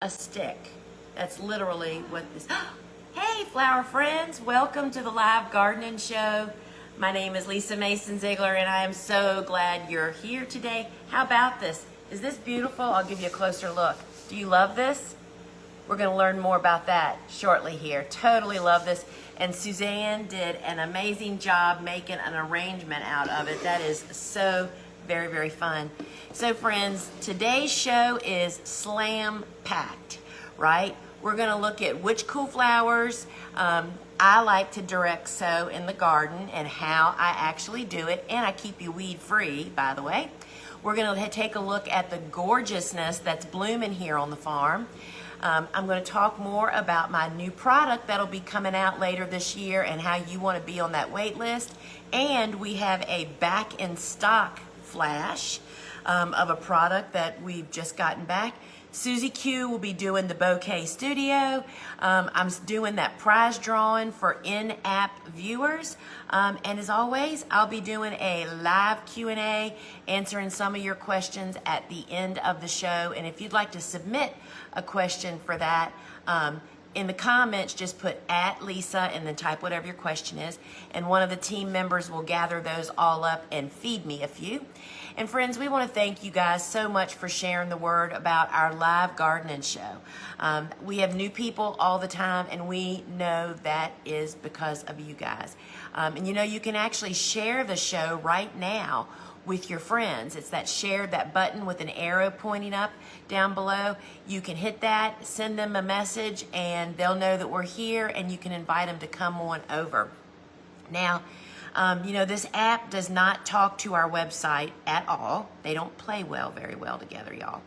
a stick. That's literally what this. Hey, flower friends, welcome to the live gardening show. My name is Lisa Mason Ziegler, and I am so glad you're here today. How about this? Is this beautiful? I'll give you a closer look. Do you love this? We're going to learn more about that shortly here. Totally love this. And Suzanne did an amazing job making an arrangement out of it. That is so very, very fun. So friends, today's show is slam packed, right? We're going to look at which cool flowers I like to direct sow in the garden and how I actually do it. And I keep you weed free, by the way. We're going to take a look at the gorgeousness that's blooming here on the farm. I'm going to talk more about my new product that'll be coming out later this year and how you want to be on that wait list. And we have a back in stock flash of a product that we've just gotten back. Susie Q will be doing the Bouquet studio. I'm doing that prize drawing for in-app viewers. And as always, I'll be doing a live Q&A, answering some of your questions at the end of the show. And if you'd like to submit a question for that, in the comments, just put @Lisa and then type whatever your question is. And one of the team members will gather those all up and feed me a few. And friends, we want to thank you guys so much for sharing the word about our live gardening show. We have new people all the time, and we know that is because of you guys. And you know, you can actually share the show right now with your friends. It's that share, that button with an arrow pointing up down below. You can hit that, send them a message, and they'll know that we're here, and you can invite them to come on over. Now, you know, this app does not talk to our website at all. They don't play very well together, y'all.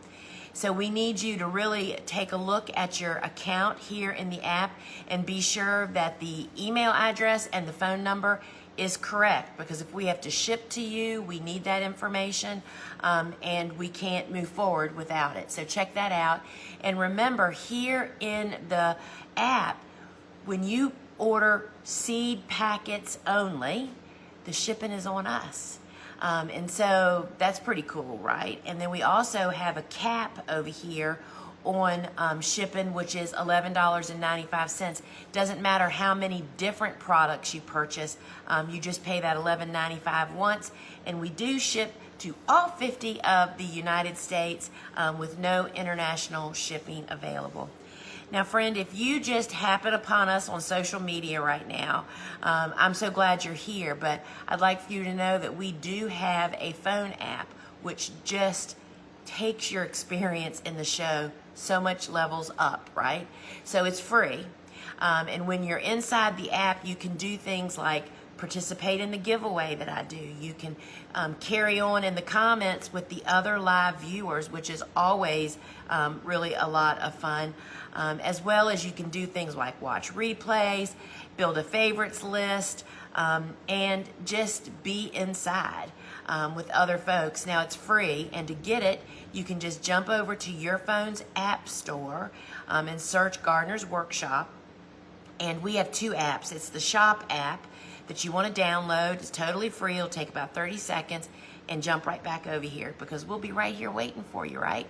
So we need you to really take a look at your account here in the app and be sure that the email address and the phone number is correct, because if we have to ship to you, we need that information, and we can't move forward without it. So check that out. And remember, here in the app, when you order seed packets only, the shipping is on us. And so that's pretty cool, right? And then we also have a cap over here on shipping, which is $11.95. Doesn't matter how many different products you purchase, you just pay that $11.95 once. And we do ship to all 50 of the United States with no international shipping available. Now, friend, if you just happen upon us on social media right now, I'm so glad you're here, but I'd like for you to know that we do have a phone app which just takes your experience in the show so much levels up, right? So it's free. And when you're inside the app, you can do things like participate in the giveaway that I do. You can carry on in the comments with the other live viewers, which is always really a lot of fun. As well as you can do things like watch replays, build a favorites list, and just be inside with other folks. Now, it's free, and to get it, you can just jump over to your phone's app store and search Gardener's Workshop. And we have two apps. It's the Shop app that you want to download. It's totally free. It'll take about 30 seconds, and jump right back over here, because we'll be right here waiting for you, right?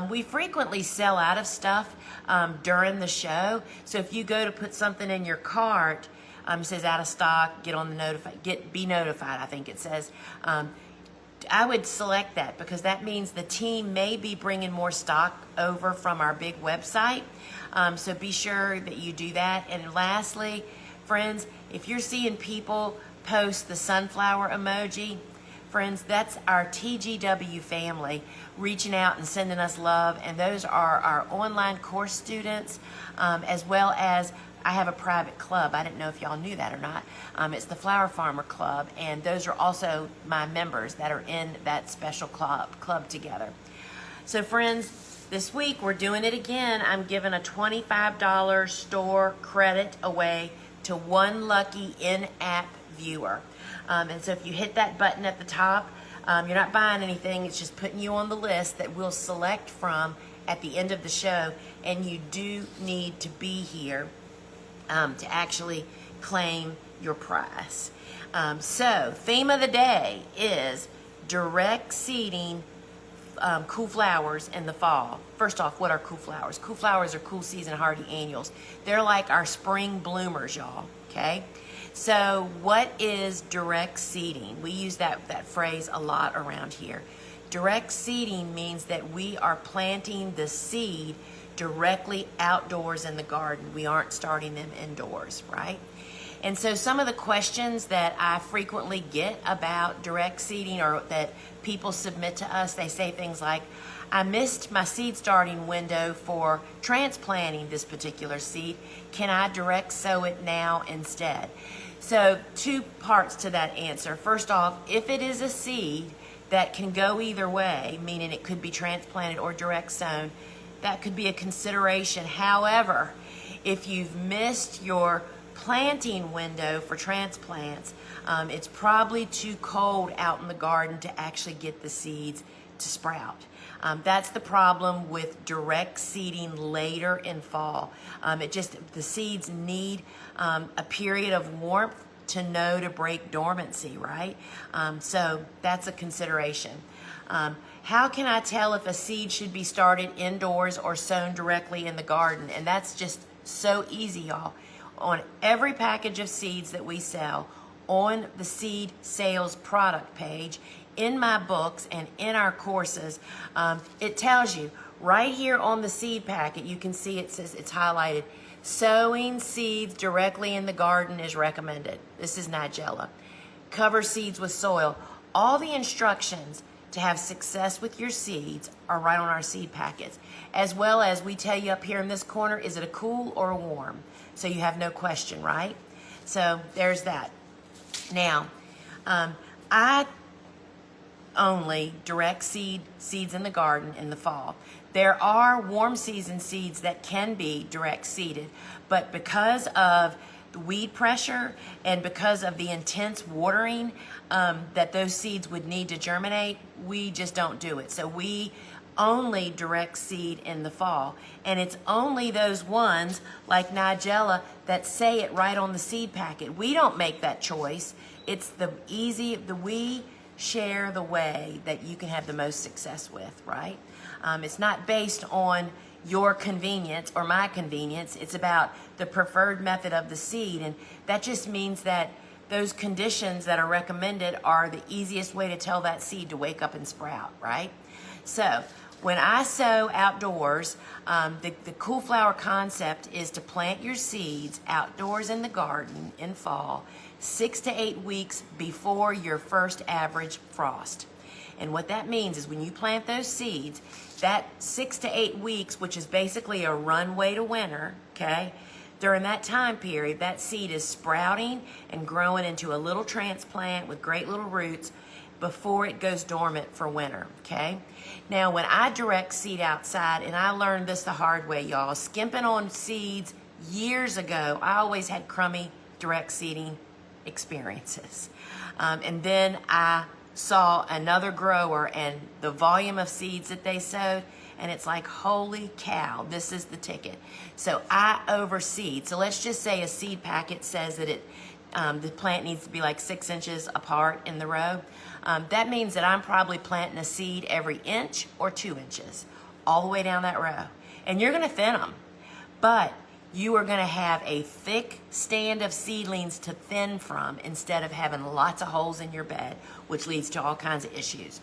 We frequently sell out of stuff during the show. So if you go to put something in your cart, it says out of stock, be notified, I think it says. I would select that, because that means the team may be bringing more stock over from our big website. So be sure that you do that. And lastly, friends, if you're seeing people post the sunflower emoji, friends, that's our TGW family reaching out and sending us love. And those are our online course students, as well as I have a private club. I didn't know if y'all knew that or not. It's the Flower Farmer Club, and those are also my members that are in that special club together. So friends, this week we're doing it again. I'm giving a $25 store credit away to one lucky in-app viewer. And so if you hit that button at the top, you're not buying anything. It's just putting you on the list that we'll select from at the end of the show. And you do need to be here to actually claim your prize. So theme of the day is direct seeding cool flowers in the fall. First off, what are cool flowers? Cool flowers are cool season hardy annuals. They're like our spring bloomers, y'all, okay? So what is direct seeding? We use that phrase a lot around here. Direct seeding means that we are planting the seed directly outdoors in the garden. We aren't starting them indoors, right? And so some of the questions that I frequently get about direct seeding, or that people submit to us, they say things like, I missed my seed starting window for transplanting this particular seed. Can I direct sow it now instead? So 2 parts to that answer. First off, if it is a seed that can go either way, meaning it could be transplanted or direct sown, that could be a consideration. However, if you've missed your planting window for transplants, it's probably too cold out in the garden to actually get the seeds to sprout. That's the problem with direct seeding later in fall. The seeds need a period of warmth to know to break dormancy, right? So that's a consideration. How can I tell if a seed should be started indoors or sown directly in the garden? And that's just so easy, y'all. On every package of seeds that we sell, on the seed sales product page, in my books and in our courses, it tells you right here on the seed packet, you can see it says, it's highlighted, sowing seeds directly in the garden is recommended. This is Nigella. Cover seeds with soil. All the instructions to have success with your seeds are right on our seed packets. As well as we tell you up here in this corner, is it a cool or a warm? So you have no question, right? So there's that. Now, I only direct seeds in the garden in the fall. There are warm season seeds that can be direct seeded, but because of the weed pressure and because of the intense watering that those seeds would need to germinate, we just don't do it. So we only direct seed in the fall. And it's only those ones like Nigella that say it right on the seed packet. We don't make that choice. It's we share the way that you can have the most success with, right? It's not based on your convenience or my convenience. It's about the preferred method of the seed. And that just means that those conditions that are recommended are the easiest way to tell that seed to wake up and sprout, right? So when I sow outdoors, the cool flower concept is to plant your seeds outdoors in the garden in fall, 6 to 8 weeks before your first average frost. And what that means is when you plant those seeds, that 6 to 8 weeks, which is basically a runway to winter, okay? During that time period, that seed is sprouting and growing into a little transplant with great little roots before it goes dormant for winter, okay? Now, when I direct seed outside, and I learned this the hard way, y'all, skimping on seeds years ago, I always had crummy direct seeding experiences. And then I saw another grower and the volume of seeds that they sowed, and it's like, holy cow, this is the ticket. So I overseed. So let's just say a seed packet says that the plant needs to be like 6 inches apart in the row. That means that I'm probably planting a seed every inch or 2 inches all the way down that row. And you're gonna thin them, but you are gonna have a thick stand of seedlings to thin from instead of having lots of holes in your bed, which leads to all kinds of issues.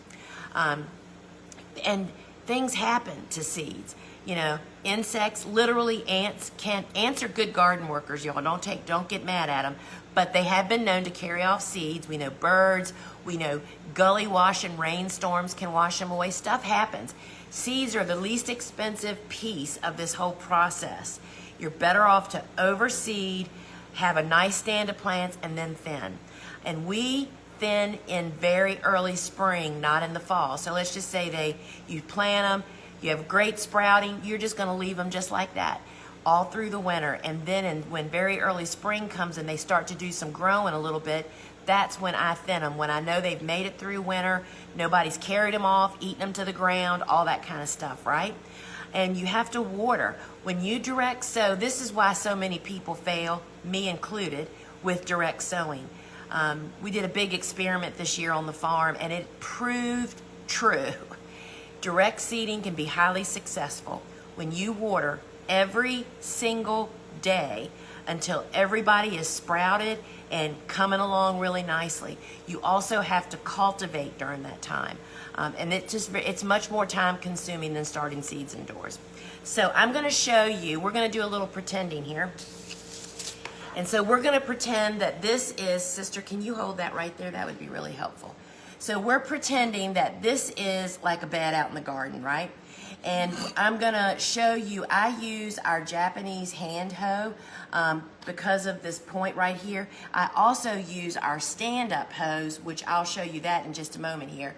And things happen to seeds. You know, insects, literally ants are good garden workers, y'all. Don't get mad at them, but they have been known to carry off seeds. We know birds, we know gully wash and rainstorms can wash them away. Stuff happens. Seeds are the least expensive piece of this whole process. You're better off to overseed, have a nice stand of plants, and then thin. And we thin in very early spring, not in the fall. So let's just say you plant them, you have great sprouting, you're just gonna leave them just like that all through the winter. And then when very early spring comes and they start to do some growing a little bit, that's when I thin them, when I know they've made it through winter, nobody's carried them off, eaten them to the ground, all that kind of stuff, right? And you have to water. When you direct sow, this is why so many people fail, me included, with direct sowing. We did a big experiment this year on the farm, and it proved true. direct seeding can be highly successful when you water every single day until everybody is sprouted and coming along really nicely. You also have to cultivate during that time. And it's much more time consuming than starting seeds indoors. So I'm going to show you, we're going to do a little pretending here. And so we're going to pretend that this is, sister, can you hold that right there? That would be really helpful. So we're pretending that this is like a bed out in the garden, right? And I'm going to show you, I use our Japanese hand hoe because of this point right here. I also use our stand-up hose, which I'll show you that in just a moment here.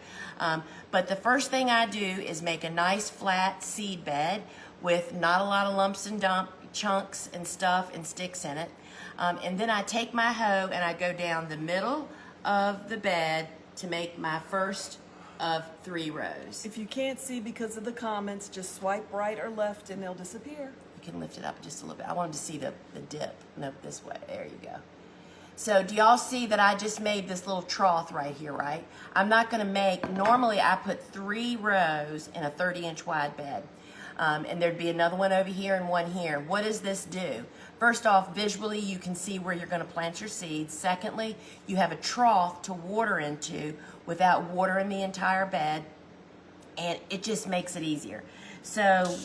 But the first thing I do is make a nice flat seed bed with not a lot of lumps and chunks and stuff and sticks in it. And then I take my hoe and I go down the middle of the bed to make my first of 3 rows. If you can't see because of the comments, just swipe right or left and they'll disappear. You can lift it up just a little bit. I wanted to see the dip. Nope, this way. There you go. So do y'all see that I just made this little trough right here, right? I'm not going to make, normally I put 3 rows in a 30-inch wide bed. And there'd be another one over here and one here. What does this do? First off, visually, you can see where you're going to plant your seeds. Secondly, you have a trough to water into without watering the entire bed, and it just makes it easier. So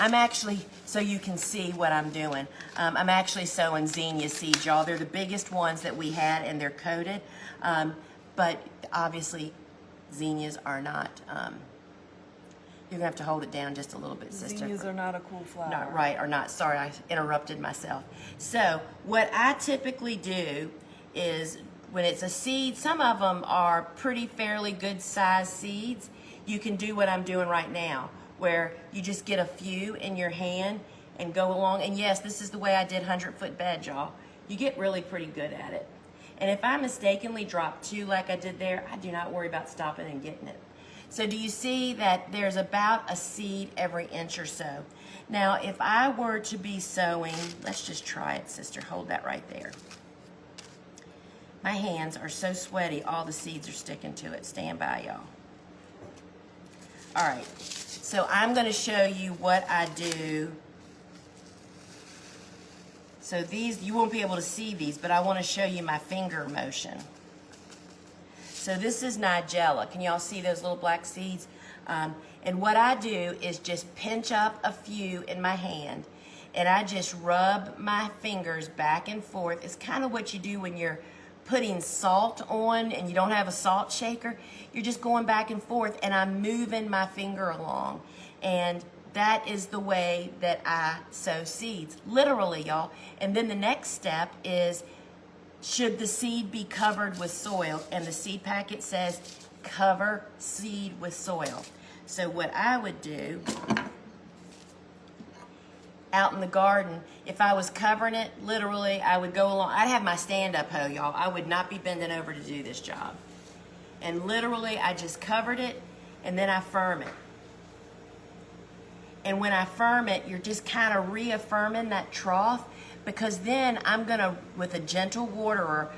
I'm actually, so you can see what I'm doing, I'm actually sowing zinnia seeds, y'all. They're the biggest ones that we had, and they're coated, but obviously zinnias are not, you're gonna have to hold it down just a little bit, sister. Zinnias are not a cool flower. Not right, or not, sorry, I interrupted myself. So what I typically do is when it's a seed, some of them are pretty fairly good sized seeds. You can do what I'm doing right now, where you just get a few in your hand and go along. And yes, this is the way I did 100-foot bed, y'all. You get really pretty good at it. And if I mistakenly drop 2 like I did there, I do not worry about stopping and getting it. So do you see that there's about a seed every inch or so? Now, if I were to be sowing, let's just try it, sister. Hold that right there. My hands are so sweaty, all the seeds are sticking to it. Stand by, y'all. All right, so I'm going to show you what I do. So these, you won't be able to see these, but I want to show you my finger motion. So this is Nigella. Can y'all see those little black seeds? And what I do is just pinch up a few in my hand, and I just rub my fingers back and forth. It's kind of what you do when you're putting salt on and you don't have a salt shaker. You're just going back and forth, and I'm moving my finger along. And that is the way that I sow seeds, literally, y'all. And then the next step is, should the seed be covered with soil? And the seed packet says, cover seed with soil. So what I would do out in the garden, if I was covering it, literally, I would go along. I'd have my stand-up hoe, y'all. I would not be bending over to do this job. And literally, I just covered it, and then I firm it. And when I firm it, you're just kind of reaffirming that trough, because then I'm going to, with a gentle waterer,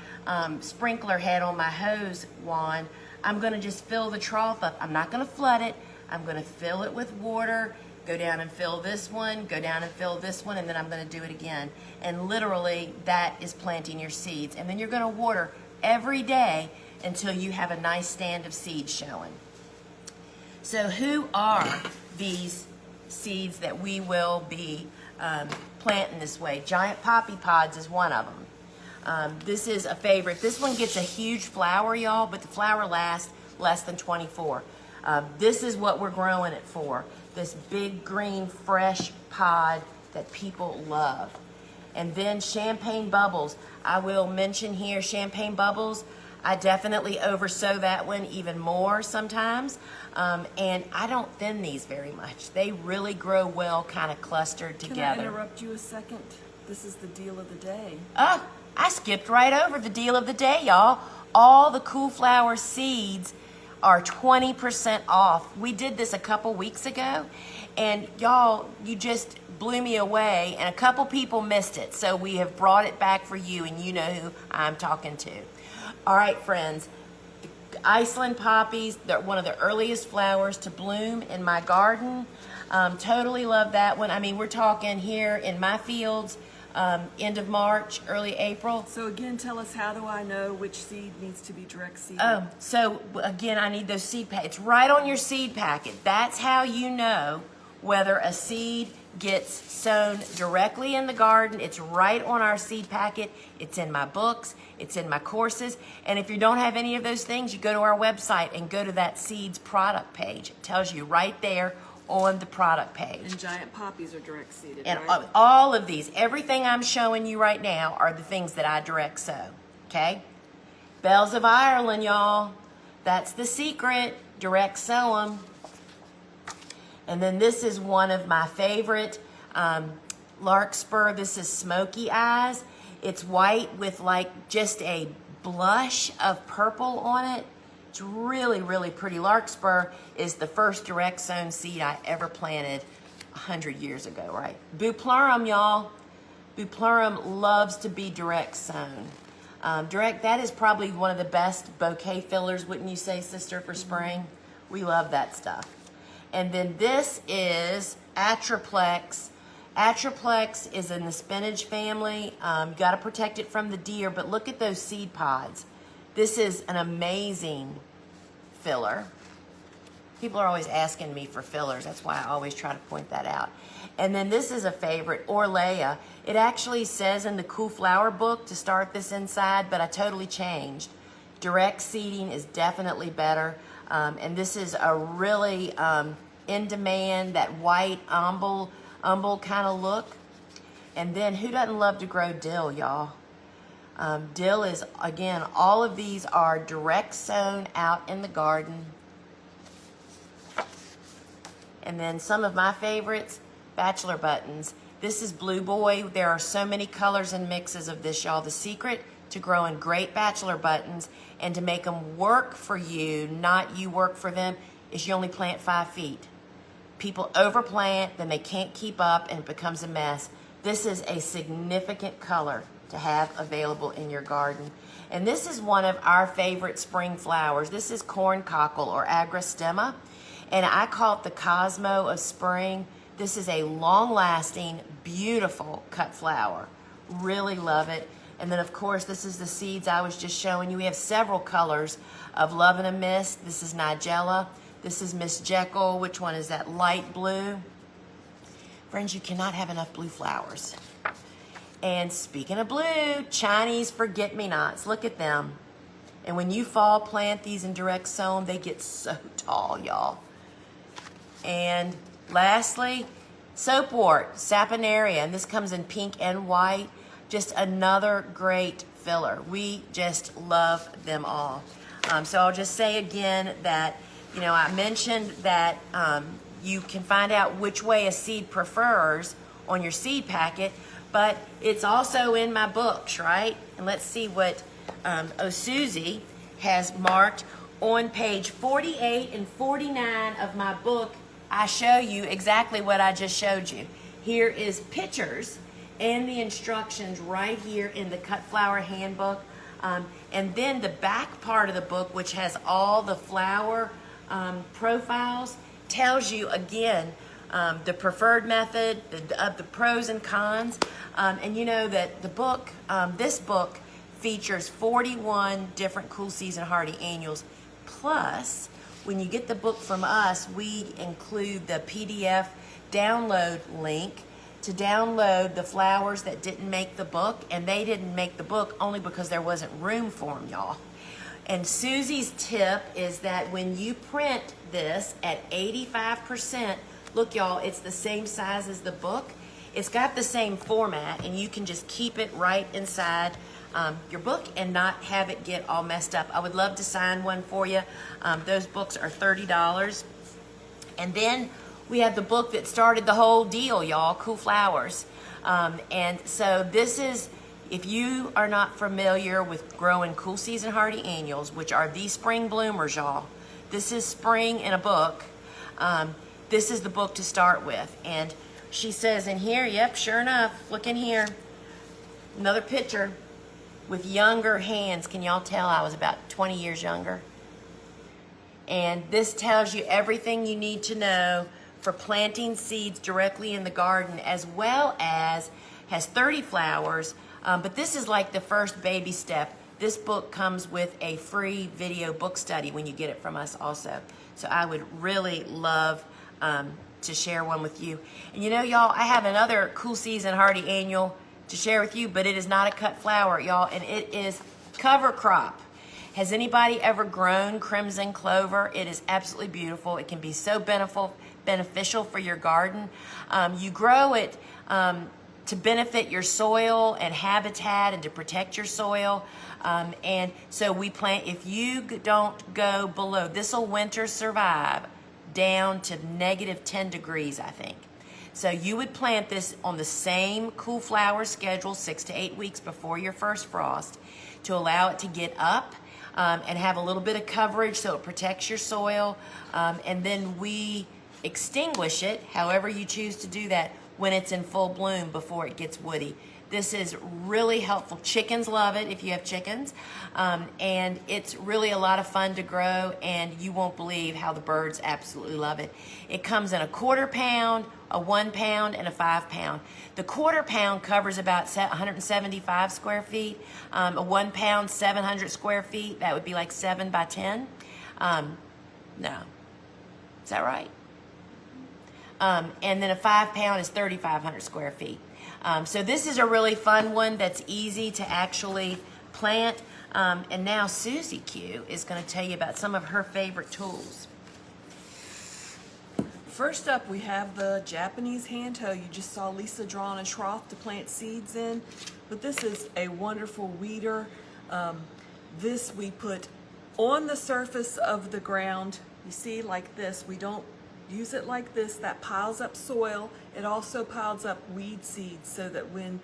sprinkler head on my hose wand, I'm going to just fill the trough up. I'm not going to flood it. I'm going to fill it with water, go down and fill this one, go down and fill this one, and then I'm going to do it again. And literally, that is planting your seeds. And then you're going to water every day until you have a nice stand of seeds showing. So who are these seeds that we will be planting this way? Giant poppy pods is one of them. This is a favorite. This one gets a huge flower, y'all, but the flower lasts less than 24. This is what we're growing it for. This big green fresh pod that people love. And then champagne bubbles. I will mention here champagne bubbles. I definitely oversow that one even more sometimes. And I don't thin these very much. They really grow well kind of clustered together. Can I interrupt you a second? This is the deal of the day. Oh, I skipped right over the deal of the day, y'all. All the Cool Flower seeds are 20% off. We did this a couple weeks ago, and y'all, you just blew me away, and a couple people missed it, so we have brought it back for you, and you know who I'm talking to. All right, friends, Iceland poppies, they're one of the earliest flowers to bloom in my garden. Totally love that one. I mean, we're talking here in my fields, end of March, early April. So again, tell us, how do I know which seed needs to be direct seeded? So again, I need those seed packets. It's right on your seed packet. That's how you know whether a seed gets sown directly in the garden. It's right on our seed packet. It's in my books. It's in my courses. And if you don't have any of those things, you go to our website and go to that seeds product page. It tells you right there on the product page. And giant poppies are direct seeded, And right? all of these, everything I'm showing you right now are the things that I direct sow, okay? Bells of Ireland, y'all. That's the secret. Direct sow them. And then this is one of my favorite larkspur. This is Smoky Eyes. It's white with like just a blush of purple on it. It's really, really pretty. Larkspur is the first direct sown seed I ever planted 100 years ago, right? Buplurum, y'all. Buplurum loves to be direct sown. That is probably one of the best bouquet fillers, wouldn't you say, sister, for spring? We love that stuff. And then this is Atriplex. Atriplex is in the spinach family. You got to protect it from the deer, but look at those seed pods. This is an amazing filler. People are always asking me for fillers. That's why I always try to point that out. And then this is a favorite, Orlea. It actually says in the Cool Flower book to start this inside, but I totally changed. Direct seeding is definitely better. And this is a really in demand, that white umbel kind of look. And then who doesn't love to grow dill, y'all? Dill is, again, all of these are direct sown out in the garden. And then some of my favorites, bachelor buttons. This is Blue Boy. There are so many colors and mixes of this, y'all. The secret to growing great bachelor buttons and to make them work for you, not you work for them, is you only plant 5 feet. People overplant, then they can't keep up, and it becomes a mess. This is a significant color to have available in your garden. And this is one of our favorite spring flowers. This is corncockle or agrostemma, and I call it the Cosmo of spring. This is a long-lasting, beautiful cut flower. Really love it. And then, of course, this is the seeds I was just showing you. We have several colors of Love and a Mist. This is Nigella. This is Miss Jekyll. Which one is that? Light blue. Friends, you cannot have enough blue flowers. And speaking of blue, Chinese forget-me-nots. Look at them. And when you fall plant these in direct sown, they get so tall, y'all. And lastly, soapwort, Saponaria. And this comes in pink and white. Just another great filler. We just love them all. So I'll just say again that, you know, I mentioned that you can find out which way a seed prefers on your seed packet, but it's also in my books, right? And let's see what Susie has marked on page 48 and 49 of my book. I show you exactly what I just showed you. Here is pictures and the instructions right here in the Cut Flower Handbook. And then the back part of the book, which has all the flower profiles, tells you again the preferred method, the pros and cons. And you know that the book, this book features 41 different cool season hardy annuals. Plus, when you get the book from us, we include the PDF download link to download the flowers that didn't make the book, and they didn't make the book only because there wasn't room for them, y'all. And Susie's tip is that when you print this at 85%, look, y'all, it's the same size as the book. It's got the same format, and you can just keep it right inside your book and not have it get all messed up. I would love to sign one for you. Those books are $30. And then we have the book that started the whole deal, y'all, Cool Flowers. And so this is, if you are not familiar with growing cool season hardy annuals, which are these spring bloomers, y'all, this is spring in a book. This is the book to start with. And she says in here, yep, sure enough, look in here, another picture with younger hands. Can y'all tell I was about 20 years younger? And this tells you everything you need to know for planting seeds directly in the garden, as well as has 30 flowers. But this is like the first baby step. This book comes with a free video book study when you get it from us also. So I would really love to share one with you. And you know, y'all, I have another Cool Season Hardy Annual to share with you, but it is not a cut flower, y'all, and it is cover crop. Has anybody ever grown crimson clover? It is absolutely beautiful. It can be so beneficial for your garden. You grow it to benefit your soil and habitat and to protect your soil. And so we plant, if you don't go below, this will winter survive down to negative 10 degrees, I think. So you would plant this on the same cool flower schedule 6 to 8 weeks before your first frost to allow it to get up and have a little bit of coverage so it protects your soil. And then we extinguish it, however you choose to do that, when it's in full bloom before it gets woody. This is really helpful. Chickens love it if you have chickens. And it's really a lot of fun to grow, and you won't believe how the birds absolutely love it. It comes in a 1/4 pound, a 1 pound, and a 5 pound. The 1/4 pound covers about 175 square feet. A 1 pound, 700 square feet. That would be like 7 by 10. No. Is that right? And then a 5 pound is 3,500 square feet. So this is a really fun one that's easy to actually plant. And now Susie Q is going to tell you about some of her favorite tools. First up, we have the Japanese hand hoe. You just saw Lisa draw on a trough to plant seeds in, but this is a wonderful weeder. This we put on the surface of the ground. You see, like this. We don't use it like this. That piles up soil. It also piles up weed seeds, so that when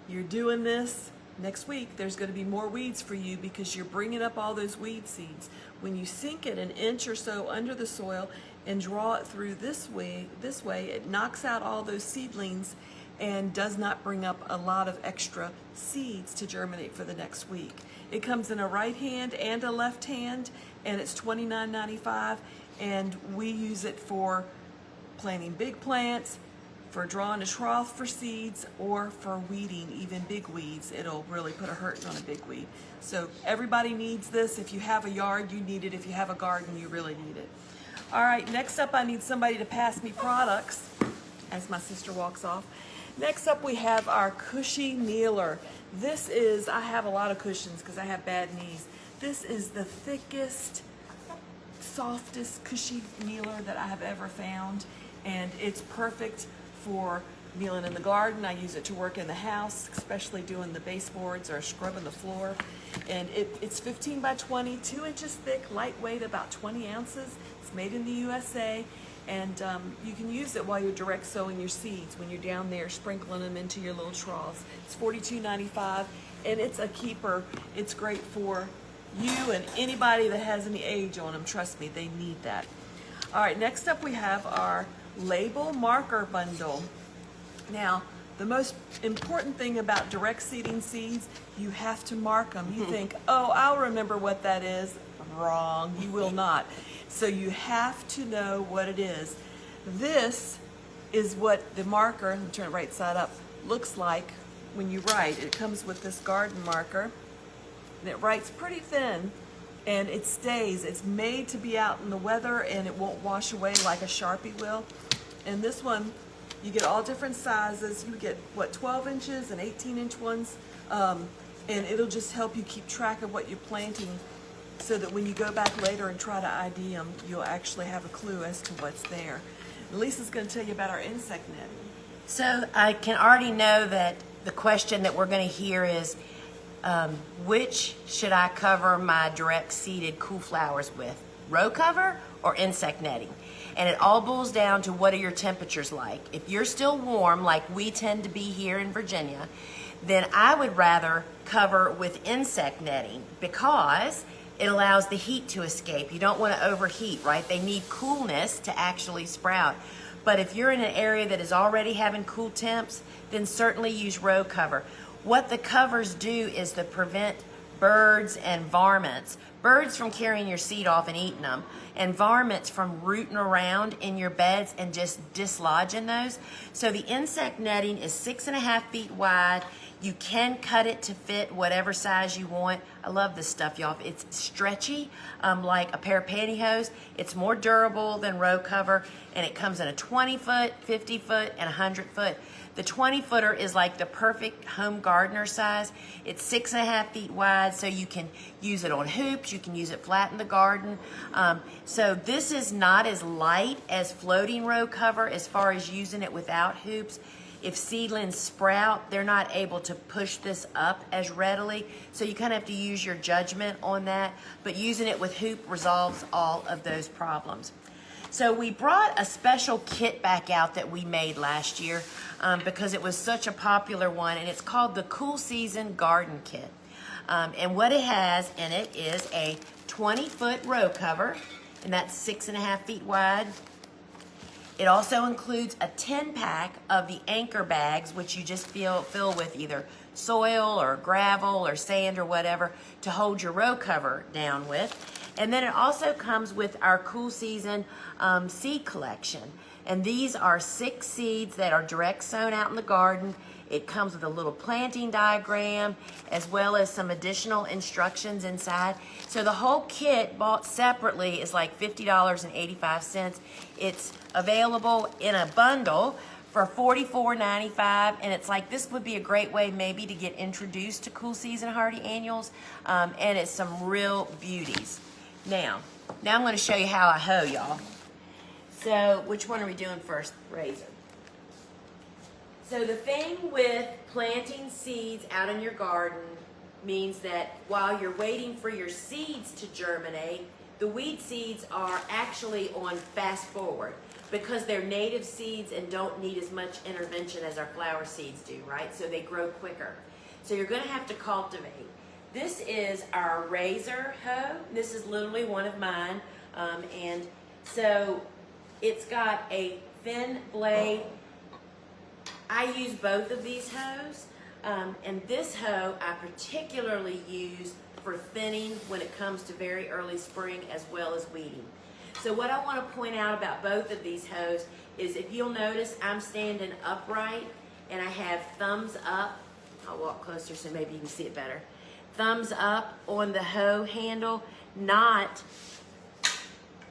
you're doing this next week, there's going to be more weeds for you because you're bringing up all those weed seeds. When you sink it 1 inch or so under the soil and draw it through this way, it knocks out all those seedlings and does not bring up a lot of extra seeds to germinate for the next week. It comes in a right hand and a left hand, and it's $29.95, and we use it for planting big plants, for drawing a trough for seeds, or for weeding even big weeds. It'll really put a hurting on a big weed. So everybody needs this. If you have a yard, you need it. If you have a garden, you really need it. All right, next up, I need somebody to pass me products as my sister walks off. Next up, we have our cushy kneeler. This is, I have a lot of cushions because I have bad knees. This is the thickest, softest cushy kneeler that I have ever found, and it's perfect for kneeling in the garden. I use it to work in the house, especially doing the baseboards or scrubbing the floor. And it's 15 by 20, 2 inches thick, lightweight, about 20 ounces. It's made in the USA, and you can use it while you're direct sowing your seeds when you're down there sprinkling them into your little troughs. It's $42.95, and it's a keeper. It's great for you and anybody that has any age on them. Trust me, they need that. All right, next up we have our label marker bundle. Now, the most important thing about direct seeding seeds, you have to mark them. You think, oh, I'll remember what that is. Wrong, you will not. So you have to know what it is. This is what the marker, let me turn it right side up, looks like when you write. It comes with this garden marker, and it writes pretty thin, and it stays. It's made to be out in the weather, and it won't wash away like a Sharpie will. And this one, you get all different sizes. You get, what, 12 inches and 18-inch ones, and it'll just help you keep track of what you're planting, so that when you go back later and try to ID them, you'll actually have a clue as to what's there. And Lisa's going to tell you about our insect netting. So I can already know that the question that we're going to hear is, which should I cover my direct seeded cool flowers with? Row cover or insect netting? And it all boils down to, what are your temperatures like? If you're still warm, like we tend to be here in Virginia, then I would rather cover with insect netting, because it allows the heat to escape. You don't want to overheat, right? They need coolness to actually sprout. But if you're in an area that is already having cool temps, then certainly use row cover. What the covers do is to prevent birds and varmints birds from carrying your seed off and eating them, and varmints from rooting around in your beds and just dislodging those. So the insect netting is 6.5 feet wide. You can cut it to fit whatever size you want. I love this stuff, y'all. It's stretchy, like a pair of pantyhose. It's more durable than row cover, and it comes in a 20-foot, 50-foot, and 100-foot. The 20-footer is like the perfect home gardener size. It's 6.5 feet wide, so you can use it on hoops. You can use it flat in the garden. So this is not as light as floating row cover as far as using it without hoops. If seedlings sprout, they're not able to push this up as readily, so you kind of have to use your judgment on that, but using it with hoop resolves all of those problems. So we brought a special kit back out that we made last year because it was such a popular one, and it's called the Cool Season Garden Kit. And what it has in it is a 20-foot row cover, and that's 6.5 feet wide. It also includes a 10-pack of the anchor bags, which you just fill with either soil or gravel or sand or whatever to hold your row cover down with. And then it also comes with our Cool Season seed collection. And these are 6 seeds that are direct sown out in the garden. It comes with a little planting diagram as well as some additional instructions inside. So the whole kit bought separately is like $50.85. It's available in a bundle for $44.95, and it's like this would be a great way maybe to get introduced to Cool Season Hardy Annuals, and it's some real beauties. Now I'm going to show you how I hoe, y'all. So which one are we doing first? Razor. So the thing with planting seeds out in your garden means that while you're waiting for your seeds to germinate, the weed seeds are actually on fast forward because they're native seeds and don't need as much intervention as our flower seeds do, right? So they grow quicker. So you're going to have to cultivate. This is our razor hoe. This is literally one of mine. And so it's got a thin blade. I use both of these hoes. And this hoe I particularly use for thinning when it comes to very early spring as well as weeding. So what I want to point out about both of these hoes is if you'll notice I'm standing upright and I have thumbs up. I'll walk closer so maybe you can see it better. Thumbs up on the hoe handle, not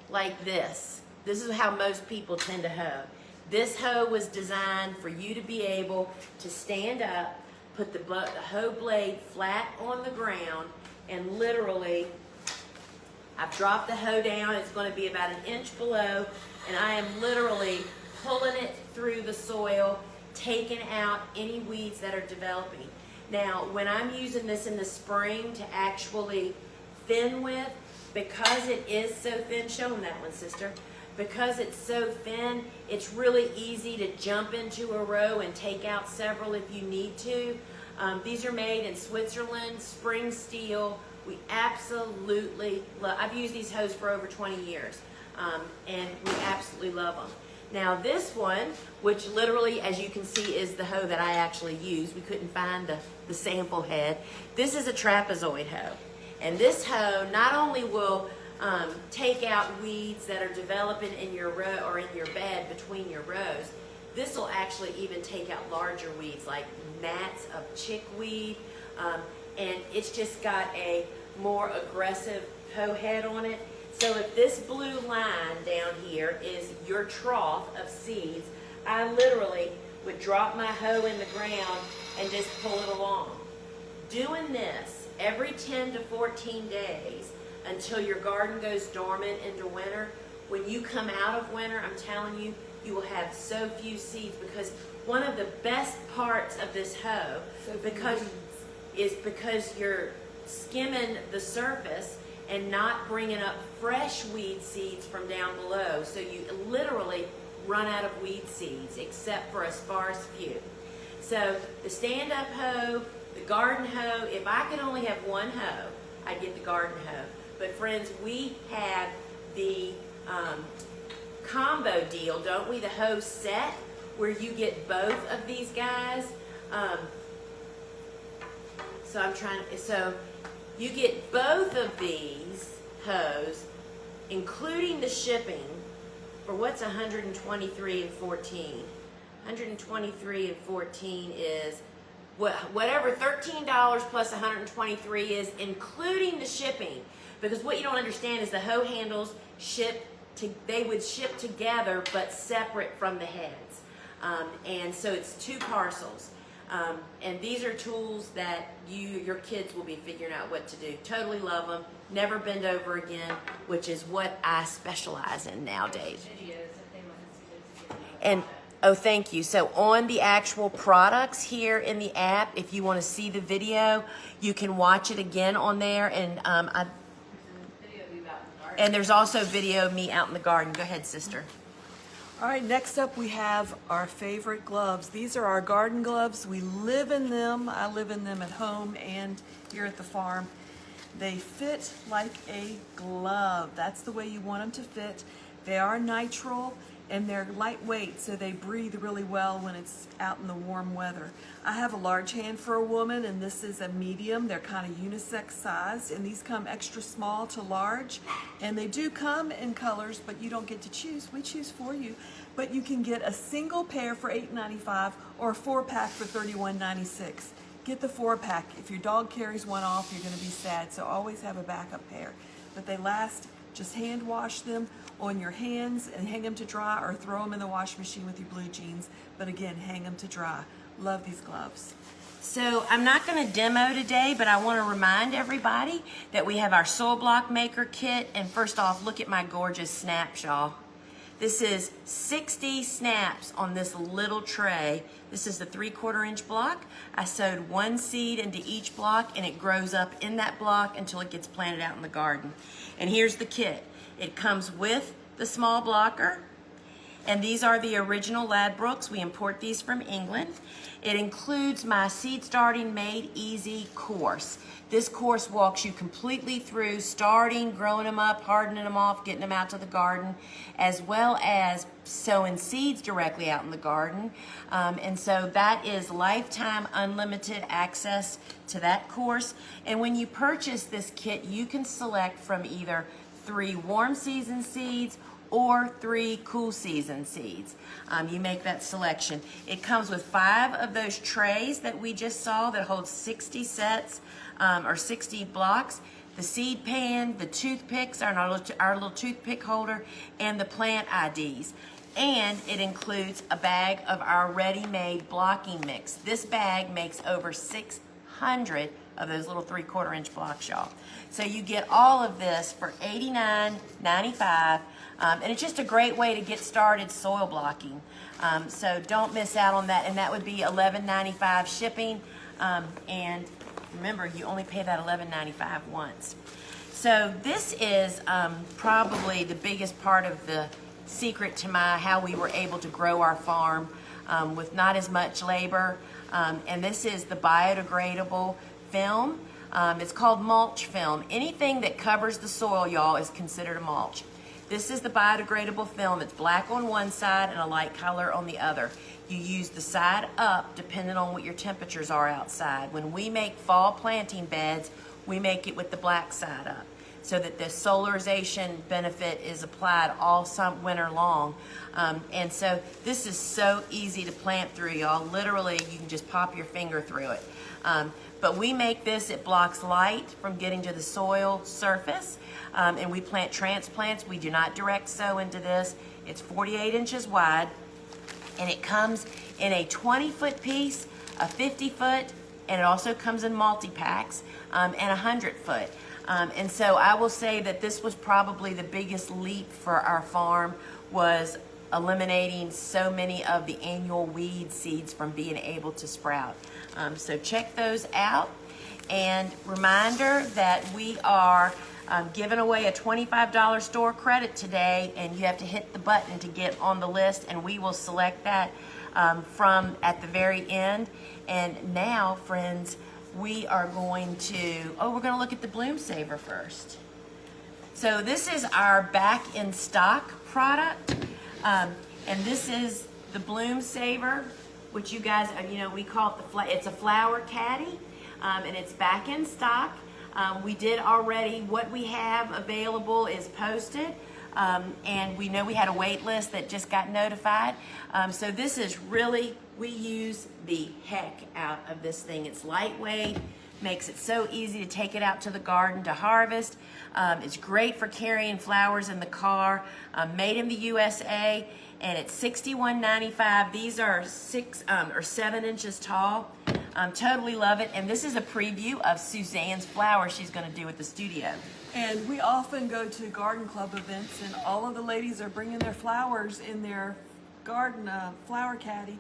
like this. This is how most people tend to hoe. This hoe was designed for you to be able to stand up, put the hoe blade flat on the ground, and literally, I've dropped the hoe down. It's going to be about 1 inch below, and I am literally pulling it through the soil, taking out any weeds that are developing. Now, when I'm using this in the spring to actually thin with, because it is so thin, show them that one, sister. Because it's so thin, it's really easy to jump into a row and take out several if you need to. These are made in Switzerland, spring steel. We absolutely love, I've used these hoes for over 20 years, and we absolutely love them. Now this one, which literally, as you can see, is the hoe that I actually use. We couldn't find the sample head. This is a trapezoid hoe. And this hoe not only will take out weeds that are developing in your row or in your bed between your rows, this will actually even take out larger weeds like mats of chickweed, and it's just got a more aggressive hoe head on it. So if this blue line down here is your trough of seeds, I literally would drop my hoe in the ground and just pull it along. Doing this every 10 to 14 days until your garden goes dormant into winter. When you come out of winter, I'm telling you, you will have so few seeds, because one of the best parts of this hoe because you're skimming the surface and not bringing up fresh weed seeds from down below. So you literally run out of weed seeds except for a sparse few. So the stand-up hoe, the garden hoe, if I could only have one hoe, I'd get the garden hoe. But friends, we have the combo deal, don't we? The hoe set, where you get both of these guys. So You get both of these hoes, including the shipping, for what's 123 and 14. 123 and 14 is whatever $13 plus 123 is, including the shipping. Because what you don't understand is the hoe handles they would ship together but separate from the heads. And so it's 2 parcels. And these are tools that your kids will be figuring out what to do. Totally love them. Never bend over again, which is what I specialize in nowadays. And oh, thank you. So on the actual products here in the app, if you want to see the video, you can watch it again on there. And there's also video of me out in the garden. Go ahead, sister. All right, next up we have our favorite gloves. These are our garden gloves. We live in them. I live in them at home and here at the farm. They fit like a glove. That's the way you want them to fit. They are nitrile and they're lightweight, so they breathe really well when it's out in the warm weather. I have a large hand for a woman, and this is a medium. They're kind of unisex sized, and these come extra small to large. And they do come in colors, but you don't get to choose. We choose for you. But you can get a single pair for $8.95 or a 4-pack for $31.96. Get the 4-pack. If your dog carries one off, you're going to be sad, so always have a backup pair. But they last. Just hand wash them on your hands and hang them to dry, or throw them in the wash machine with your blue jeans. But again, hang them to dry. Love these gloves. So I'm not going to demo today, but I want to remind everybody that we have our soil block maker kit. And first off, look at my gorgeous snaps, y'all. This is 60 snaps on this little tray. This is the 3/4 inch block. I sowed 1 seed into each block, and it grows up in that block until it gets planted out in the garden. And here's the kit. It comes with the small blocker, and these are the original Ladbrokes. We import these from England. It includes my Seed Starting Made Easy course. This course walks you completely through starting, growing them up, hardening them off, getting them out to the garden, as well as sowing seeds directly out in the garden. And so that is lifetime unlimited access to that course. And when you purchase this kit, you can select from either 3 warm season seeds or 3 cool season seeds. You make that selection. It comes with 5 of those trays that we just saw that hold 60 sets or 60 blocks. The seed pan, the toothpicks, our little toothpick holder, and the plant IDs. And it includes a bag of our ready-made blocking mix. This bag makes over 600 of those little 3/4 inch blocks, y'all. So you get all of this for $89.95, and it's just a great way to get started soil blocking. So don't miss out on that, and that would be $11.95 shipping. And remember, you only pay that $11.95 once. So this is probably the biggest part of the secret to how we were able to grow our farm with not as much labor. And this is the biodegradable film. It's called mulch film. Anything that covers the soil, y'all, is considered a mulch. This is the biodegradable film. It's black on one side and a light color on the other. You use the side up depending on what your temperatures are outside. When we make fall planting beds, we make it with the black side up so that the solarization benefit is applied all winter long. And so this is so easy to plant through, y'all. Literally, you can just pop your finger through it. But we make this, it blocks light from getting to the soil surface. And we plant transplants. We do not direct sow into this. It's 48 inches wide. And it comes in a 20-foot piece, a 50-foot, and it also comes in multi-packs, and a 100-foot. And so I will say that this was probably the biggest leap for our farm, was eliminating so many of the annual weed seeds from being able to sprout. So check those out. And reminder that we are giving away a $25 store credit today, and you have to hit the button to get on the list, and we will select that from at the very end. And now, friends, we are going to, we're going to look at the Bloom Saver first. So this is our back in stock product, and this is the Bloom Saver, which you guys, we call it it's a flower caddy, and it's back in stock. We did already, what we have available is posted. And we know we had a wait list that just got notified. So this is really, we use the heck out of this thing. It's lightweight, makes it so easy to take it out to the garden to harvest. It's great for carrying flowers in the car. Made in the USA, and it's $61.95. These are 6 or 7 inches tall. Totally love it. And this is a preview of Suzanne's flowers she's going to do at the studio. And we often go to garden club events, and all of the ladies are bringing their flowers in their garden flower caddy,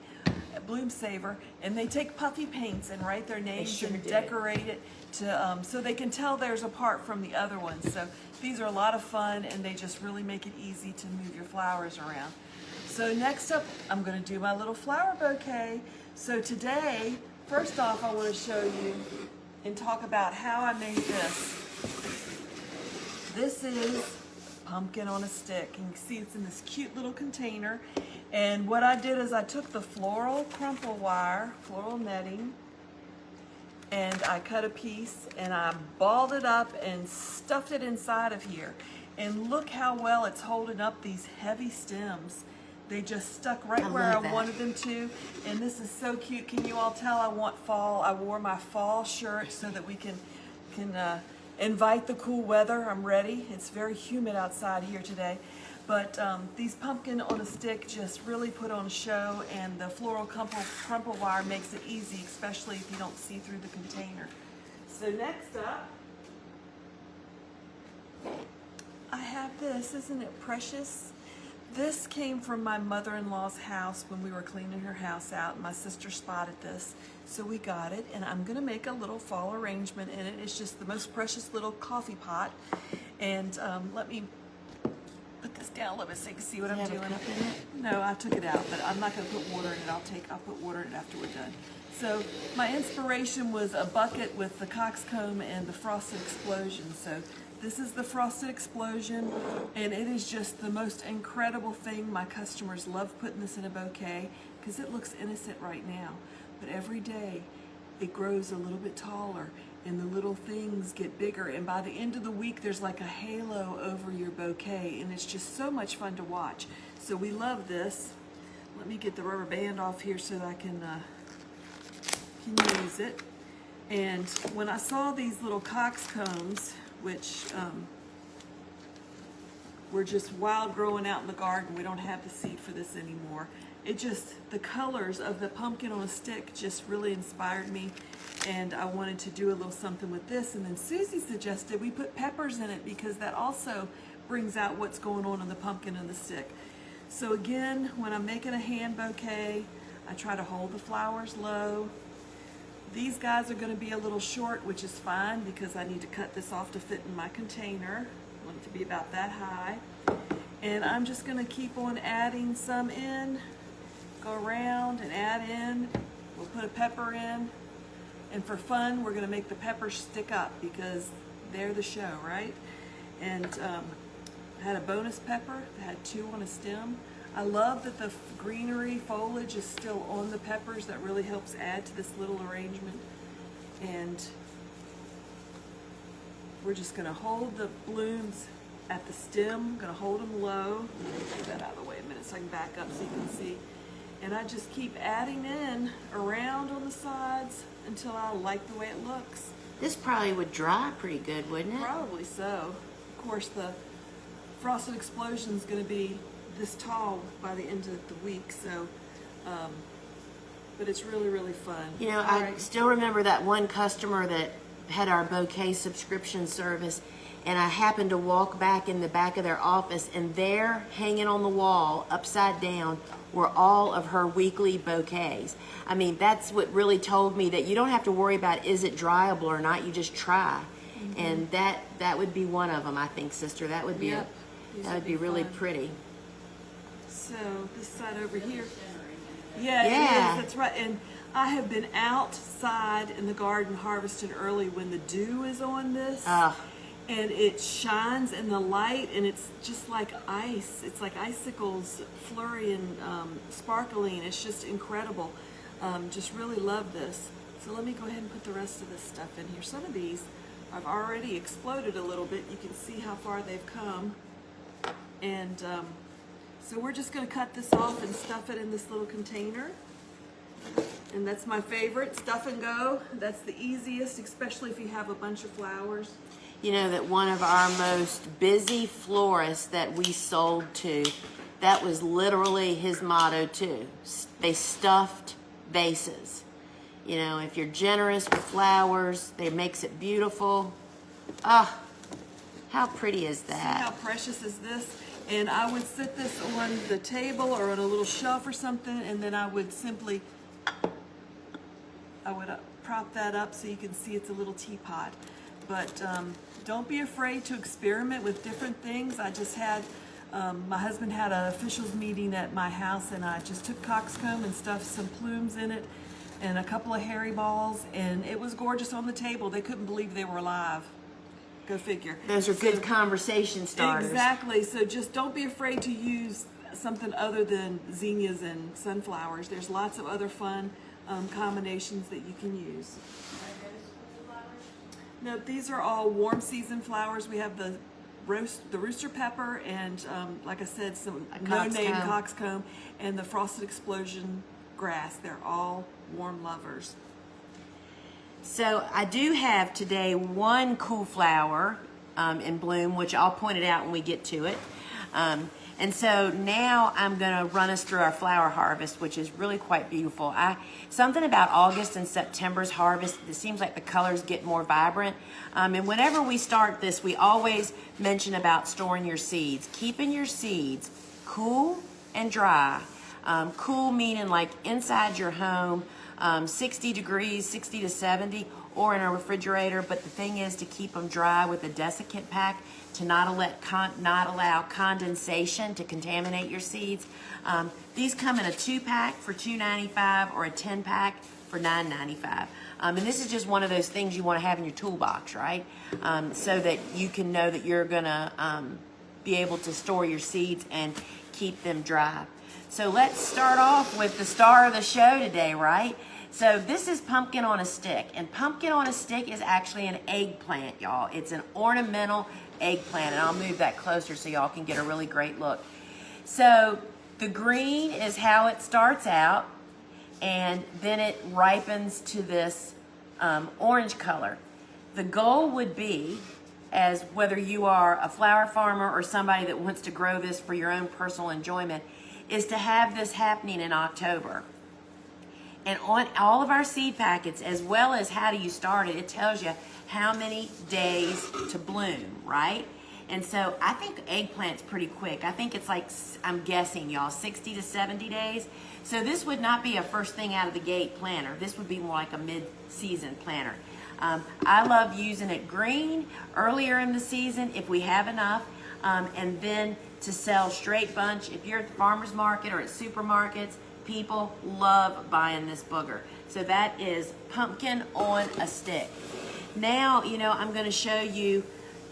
bloom saver, and they take puffy paints and write their names sure and do. decorate it to so they can tell theirs apart from the other ones. So these are a lot of fun, and they just really make it easy to move your flowers around. So next up, I'm going to do my little flower bouquet. So today, first off, I want to show you and talk about how I made this. This is pumpkin on a stick. And you can see it's in this cute little container. And what I did is I took the floral crumple wire, floral netting, and I cut a piece and I balled it up and stuffed it inside of here. And look how well it's holding up these heavy stems. They just stuck right where I wanted them to. And this is so cute. Can you all tell I want fall? I wore my fall shirt so that we can invite the cool weather. I'm ready. It's very humid outside here today. But these pumpkin on a stick just really put on a show, and the floral crumple wire makes it easy, especially if you don't see through the container. So next up, I have this. Isn't it precious? This came from my mother-in-law's house when we were cleaning her house out. My sister spotted this, so we got it, and I'm gonna make a little fall arrangement in it. It's just the most precious little coffee pot. And let me put this down a little bit so you can see what I'm doing. No, I took it out, but I'm not gonna put water in it. I'll put water in it after we're done. So my inspiration was a bucket with the coxcomb and the frosted explosion. So this is the frosted explosion, and it is just the most incredible thing. My customers love putting this in a bouquet because it looks innocent right now, but every day it grows a little bit taller and the little things get bigger, and by the end of the week there's like a halo over your bouquet, and it's just so much fun to watch. So we love this. Let me get the rubber band off here so that I can use it. And when I saw these little coxcombs, which were just wild growing out in the garden, we don't have the seed for this anymore. It just, the colors of the pumpkin on a stick just really inspired me, and I wanted to do a little something with this. And then Susie suggested we put peppers in it because that also brings out what's going on in the pumpkin and the stick. So again, when I'm making a hand bouquet, I try to hold the flowers low. These guys are going to be a little short, which is fine because I need to cut this off to fit in my container. I want it to be about that high. And I'm just going to keep on adding some in, go around and add in. We'll put a pepper in. And for fun, we're going to make the peppers stick up because they're the show, right? And I had a bonus pepper that had 2 on a stem. I love that the greenery foliage is still on the peppers. That really helps add to this little arrangement. And we're just going to hold the blooms at the stem. I'm going to hold them low. Get that out of the way a minute so I can back up so you can see. And I just keep adding in around on the sides until I like the way it looks. This probably would dry pretty good, wouldn't it? Probably so. Of course, the frosted explosion is going to be this tall by the end of the week, so but it's really, really fun. You know, I still remember that one customer that had our bouquet subscription service, and I happened to walk back in the back of their office, and there, hanging on the wall, upside down, were all of her weekly bouquets. I mean, that's what really told me that you don't have to worry about is it dryable or not, you just try. Mm-hmm. And that would be one of them, I think, sister. That would be that would be really pretty. So this side over here. Yeah, it is. That's right. And I have been outside in the garden harvesting early when the dew is on this. And it shines in the light, and it's just like ice. It's like icicles flurrying, sparkling. It's just incredible. Just really love this. So let me go ahead and put the rest of this stuff in here. Some of these I've already exploded a little bit. You can see how far they've come. And so we're just going to cut this off and stuff it in this little container. And that's my favorite, stuff and go. That's the easiest, especially if you have a bunch of flowers. You know that one of our most busy florists that we sold to, that was literally his motto too. They stuffed vases. You know, if you're generous with flowers, it makes it beautiful. Ah, how pretty is that? See how precious is this? And I would sit this on the table or on a little shelf or something, and then I would simply, prop that up so you can see it's a little teapot. But don't be afraid to experiment with different things. I just had, my husband had an officials meeting at my house, and I just took coxcomb and stuffed some plumes in it and a couple of hairy balls, and it was gorgeous on the table. They couldn't believe they were alive. Go figure. Those are good conversation starters. Exactly. So just don't be afraid to use something other than zinnias and sunflowers. There's lots of other fun combinations that you can use. No, these are all warm season flowers. We have the rooster pepper and, like I said, some no-name coxcomb and the frosted explosion grass. They're all warm lovers. So I do have today one cool flower in bloom, which I'll point it out when we get to it. And so now I'm going to run us through our flower harvest, which is really quite beautiful. Something about August and September's harvest, it seems like the colors get more vibrant. And whenever we start this, we always mention about storing your seeds. Keeping your seeds cool and dry. Cool meaning like inside your home, 60 degrees, 60 to 70, or in a refrigerator. But the thing is to keep them dry with a desiccant pack to not allow condensation to contaminate your seeds. These come in a 2-pack for $2.95 or a 10-pack for $9.95. And this is just one of those things you want to have in your toolbox, right? So that you can know that you're going to be able to store your seeds and keep them dry. So let's start off with the star of the show today, right? So this is pumpkin on a stick, and pumpkin on a stick is actually an eggplant, y'all. It's an ornamental eggplant, and I'll move that closer so y'all can get a really great look. So the green is how it starts out, and then it ripens to this orange color. The goal would be, as whether you are a flower farmer or somebody that wants to grow this for your own personal enjoyment, is to have this happening in October. And on all of our seed packets, as well as how do you start it, it tells you how many days to bloom, right? And so I think eggplant's pretty quick. I think it's like, I'm guessing, y'all, 60 to 70 days. So this would not be a first thing out of the gate planter. This would be more like a mid-season planter. I love using it green earlier in the season if we have enough, and then to sell straight bunch. If you're at the farmer's market or at supermarkets, people love buying this booger. So that is pumpkin on a stick. Now, you know, I'm going to show you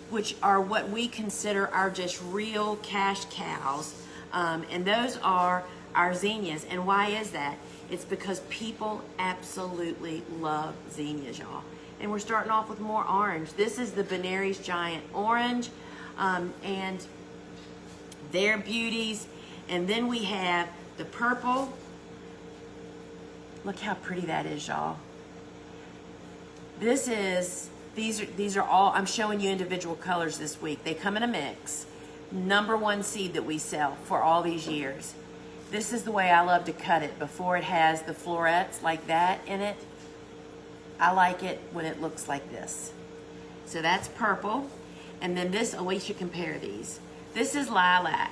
which are what we consider our just real cash cows. And those are our zinnias. And why is that? It's because people absolutely love zinnias, y'all. And we're starting off with more orange. This is the Benary's Giant Orange. And they're beauties. And then we have the purple. Look how pretty that is, y'all. These are all, I'm showing you individual colors this week. They come in a mix. #1 seed that we sell for all these years. This is the way I love to cut it before it has the florets like that in it. I like it when it looks like this. So that's purple. And then this, oh, we should compare these. This is lilac.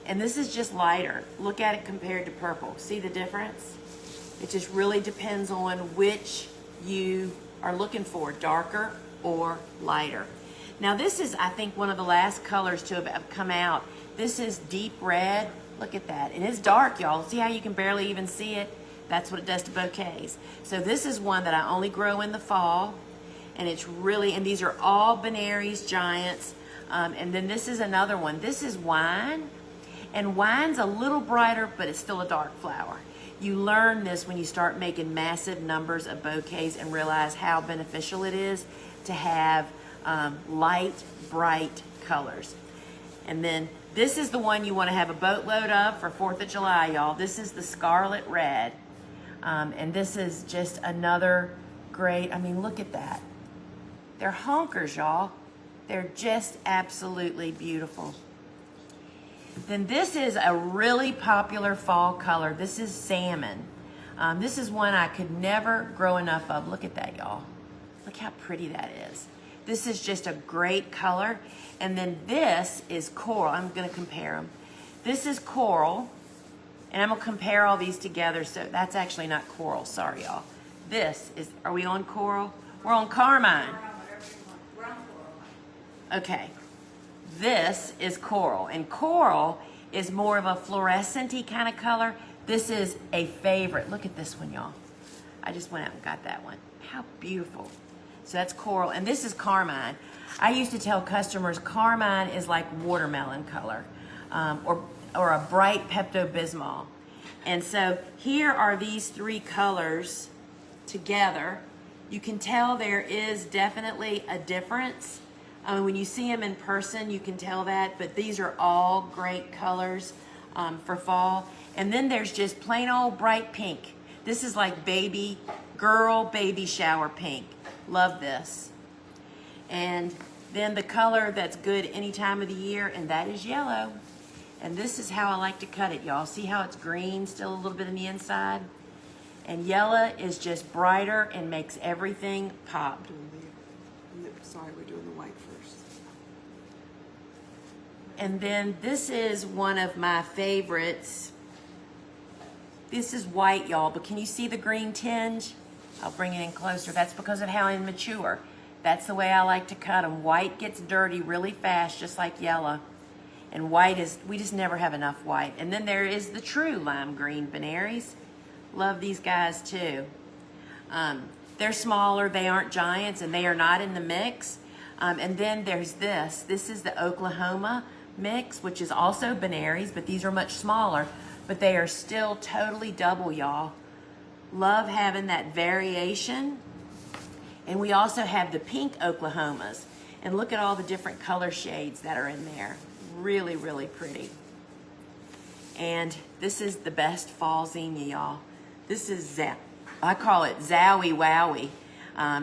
And this is just lighter. Look at it compared to purple. See the difference? It just really depends on which you are looking for, darker or lighter. Now this is, I think, one of the last colors to have come out. This is deep red. Look at that. And it's dark, y'all. See how you can barely even see it? That's what it does to bouquets. So this is one that I only grow in the fall. And it's really, and these are all Benary's Giants. And then this is another one. This is wine. And wine's a little brighter, but it's still a dark flower. You learn this when you start making massive numbers of bouquets and realize how beneficial it is to have light, bright colors. And then this is the one you want to have a boatload of for 4th of July, y'all. This is the Scarlet Red. And this is just another great, I mean, look at that. They're honkers, y'all. They're just absolutely beautiful. Then this is a really popular fall color. This is salmon. This is one I could never grow enough of. Look at that, y'all. Look how pretty that is. This is just a great color. And then this is coral. I'm going to compare them. This is coral. And I'm going to compare all these together. So that's actually not coral. Sorry, y'all. This is, are we on coral? We're on carmine. Okay. This is coral, and coral is more of a fluorescent-y kind of color. This is a favorite. Look at this one, y'all. I just went out and got that one. How beautiful. So that's coral, and this is carmine. I used to tell customers carmine is like watermelon color, or a bright Pepto-Bismol. And so here are these three colors together. You can tell there is definitely a difference. When you see them in person, you can tell that, but these are all great colors for fall. And then there's just plain old bright pink. This is like baby shower pink. Love this. And then the color that's good any time of the year, and that is yellow. And this is how I like to cut it, y'all. See how it's green, still a little bit on the inside? And yellow is just brighter and makes everything pop. Sorry, we're doing the white first. And then this is one of my favorites. This is white, y'all, but can you see the green tinge? I'll bring it in closer. That's because of how immature. That's the way I like to cut them. White gets dirty really fast, just like yellow. And white is, we just never have enough white. And then there is the true lime green Veneris. Love these guys too. They're smaller, they aren't giants, and they are not in the mix. And then there's this. This is the Oklahoma mix, which is also Veneris, but these are much smaller. But they are still totally double, y'all. Love having that variation. And we also have the pink Oklahomas. And look at all the different color shades that are in there. Really, really pretty. And this is the best fall zinnia, y'all. This is I call it Zowie Wowie.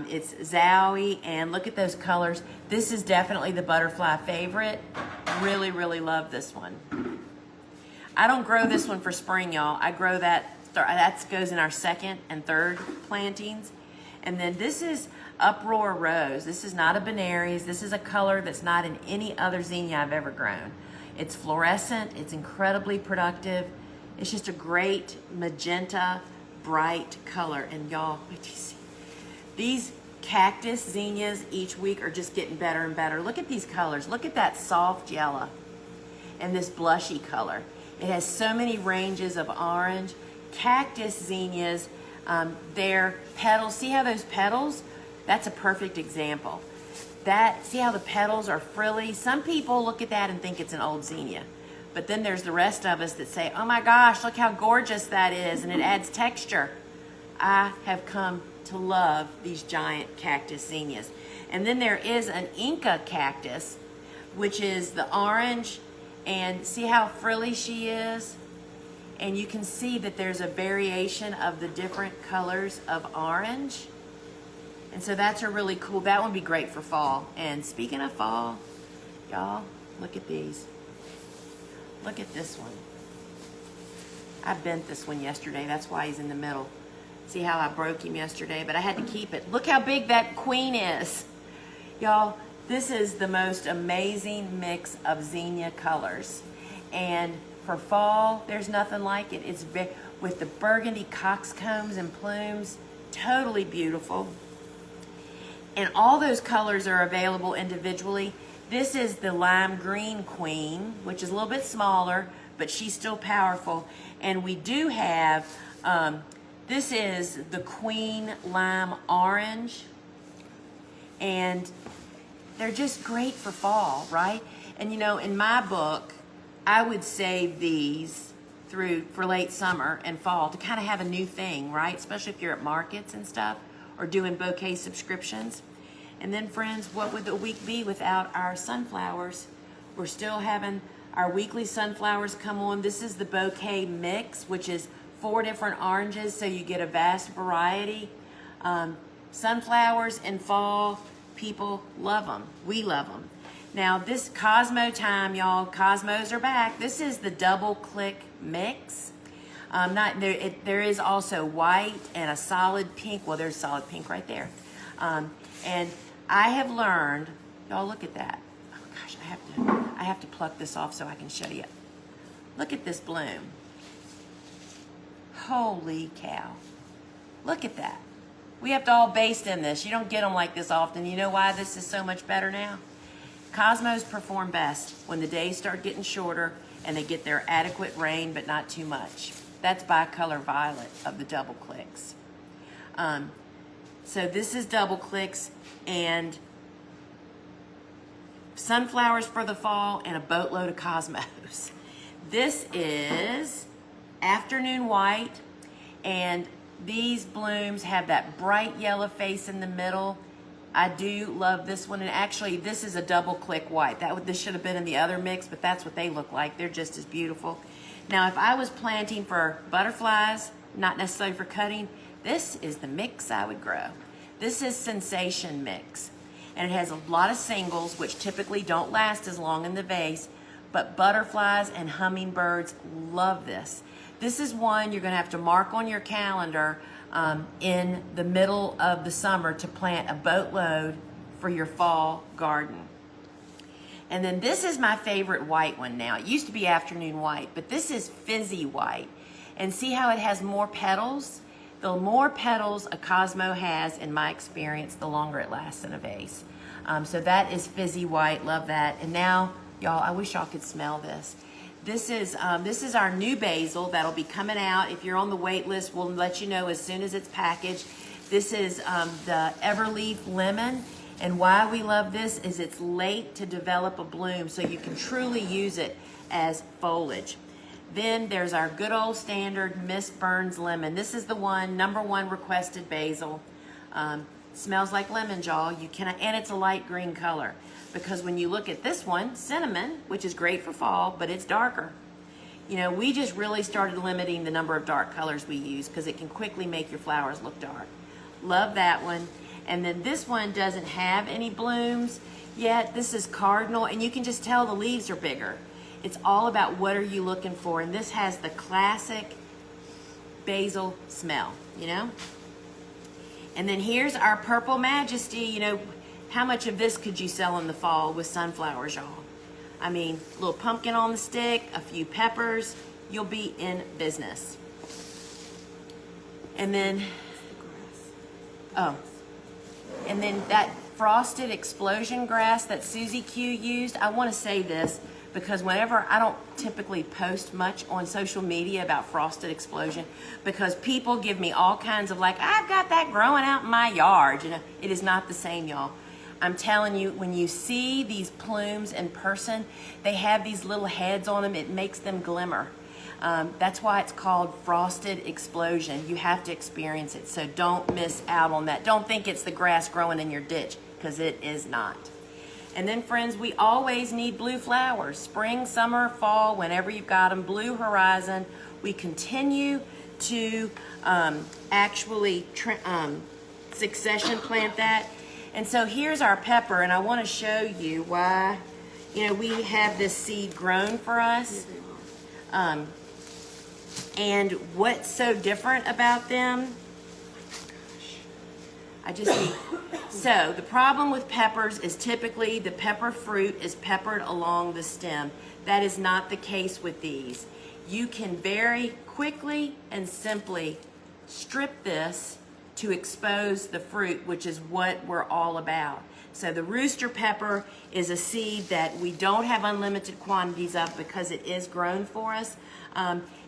It's Zowie, and look at those colors. This is definitely the butterfly favorite. Really, really love this one. I don't grow this one for spring, y'all. I grow that goes in our 2nd and 3rd plantings. And then this is Uproar Rose. This is not a Veneris. This is a color that's not in any other zinnia I've ever grown. It's fluorescent. It's incredibly productive. It's just a great magenta, bright color. And y'all, wait till you see. These cactus zinnias each week are just getting better and better. Look at these colors. Look at that soft yellow and this blushy color. It has so many ranges of orange. Cactus zinnias, their petals, see how those petals? That's a perfect example. See how the petals are frilly? Some people look at that and think it's an old zinnia. But then there's the rest of us that say, oh my gosh, look how gorgeous that is, and it adds texture. I have come to love these giant cactus zinnias. And then there is an Inca cactus, which is the orange, and see how frilly she is? And you can see that there's a variation of the different colors of orange. And so that's a really cool, that would be great for fall. And speaking of fall, y'all, look at these. Look at this one. I bent this one yesterday. That's why he's in the middle. See how I broke him yesterday, but I had to keep it. Look how big that queen is. Y'all, this is the most amazing mix of zinnia colors. And for fall, there's nothing like it. It's with the burgundy coxcombs and plumes, totally beautiful. And all those colors are available individually. This is the lime green queen, which is a little bit smaller, but she's still powerful. And we do have, this is the queen lime orange. And they're just great for fall, right? And you know, in my book, I would save these through for late summer and fall to kind of have a new thing, right? Especially if you're at markets and stuff or doing bouquet subscriptions. And then friends, what would the week be without our sunflowers? We're still having our weekly sunflowers come on. This is the bouquet mix, which is 4 different oranges, so you get a vast variety. Sunflowers in fall, people love them. We love them. Now this Cosmo time, y'all, Cosmos are back. This is the double click mix. There is also white and a solid pink. Well, there's solid pink right there. And I have learned, y'all look at that. Oh gosh, I have to pluck this off so I can show you. Look at this bloom. Holy cow. Look at that. We have to all baste in this. You don't get them like this often. You know why this is so much better now? Cosmos perform best when the days start getting shorter and they get their adequate rain, but not too much. That's bicolor violet of the double clicks. So this is double clicks and sunflowers for the fall and a boatload of cosmos. This is afternoon white, and these blooms have that bright yellow face in the middle. I do love this one, and actually this is a double click white. This should have been in the other mix, but that's what they look like. They're just as beautiful. Now if I was planting for butterflies, not necessarily for cutting, this is the mix I would grow. This is Sensation Mix, and it has a lot of singles, which typically don't last as long in the vase, but butterflies and hummingbirds love this. This is one you're gonna have to mark on your calendar in the middle of the summer to plant a boatload for your fall garden. And then this is my favorite white one now. It used to be afternoon white, but this is fizzy white. And see how it has more petals? The more petals a Cosmo has, in my experience, the longer it lasts in a vase. So that is fizzy white, love that. And now, y'all, I wish y'all could smell this. This is our new basil that'll be coming out. If you're on the wait list, we'll let you know as soon as it's packaged. This is the Everleaf Lemon, and why we love this is it's late to develop a bloom, so you can truly use it as foliage. Then there's our good old standard Miss Burns Lemon. This is the #1 requested basil. Smells like lemon, y'all. And it's a light green color. Because when you look at this one, cinnamon, which is great for fall, but it's darker. You know, we just really started limiting the number of dark colors we use because it can quickly make your flowers look dark. Love that one. And then this one doesn't have any blooms yet. This is Cardinal, and you can just tell the leaves are bigger. It's all about what are you looking for, and this has the classic basil smell, you know? And then here's our Purple Majesty. You know, how much of this could you sell in the fall with sunflowers, y'all? I mean, a little pumpkin on the stick, a few peppers, you'll be in business. And then, and then that frosted explosion grass that Susie Q used, I want to say this because whenever, I don't typically post much on social media about frosted explosion because people give me all kinds of like, I've got that growing out in my yard. You know, it is not the same, y'all. I'm telling you, when you see these plumes in person, they have these little heads on them. It makes them glimmer. That's why it's called frosted explosion. You have to experience it, so don't miss out on that. Don't think it's the grass growing in your ditch, because it is not. And then, friends, we always need blue flowers. Spring, summer, fall, whenever you've got them. Blue horizon. We continue to actually succession plant that. And so here's our pepper, and I want to show you why, you know, we have this seed grown for us. And what's so different about them? So the problem with peppers is typically the pepper fruit is peppered along the stem. That is not the case with these. You can very quickly and simply strip this to expose the fruit, which is what we're all about. So the rooster pepper is a seed that we don't have unlimited quantities of because it is grown for us.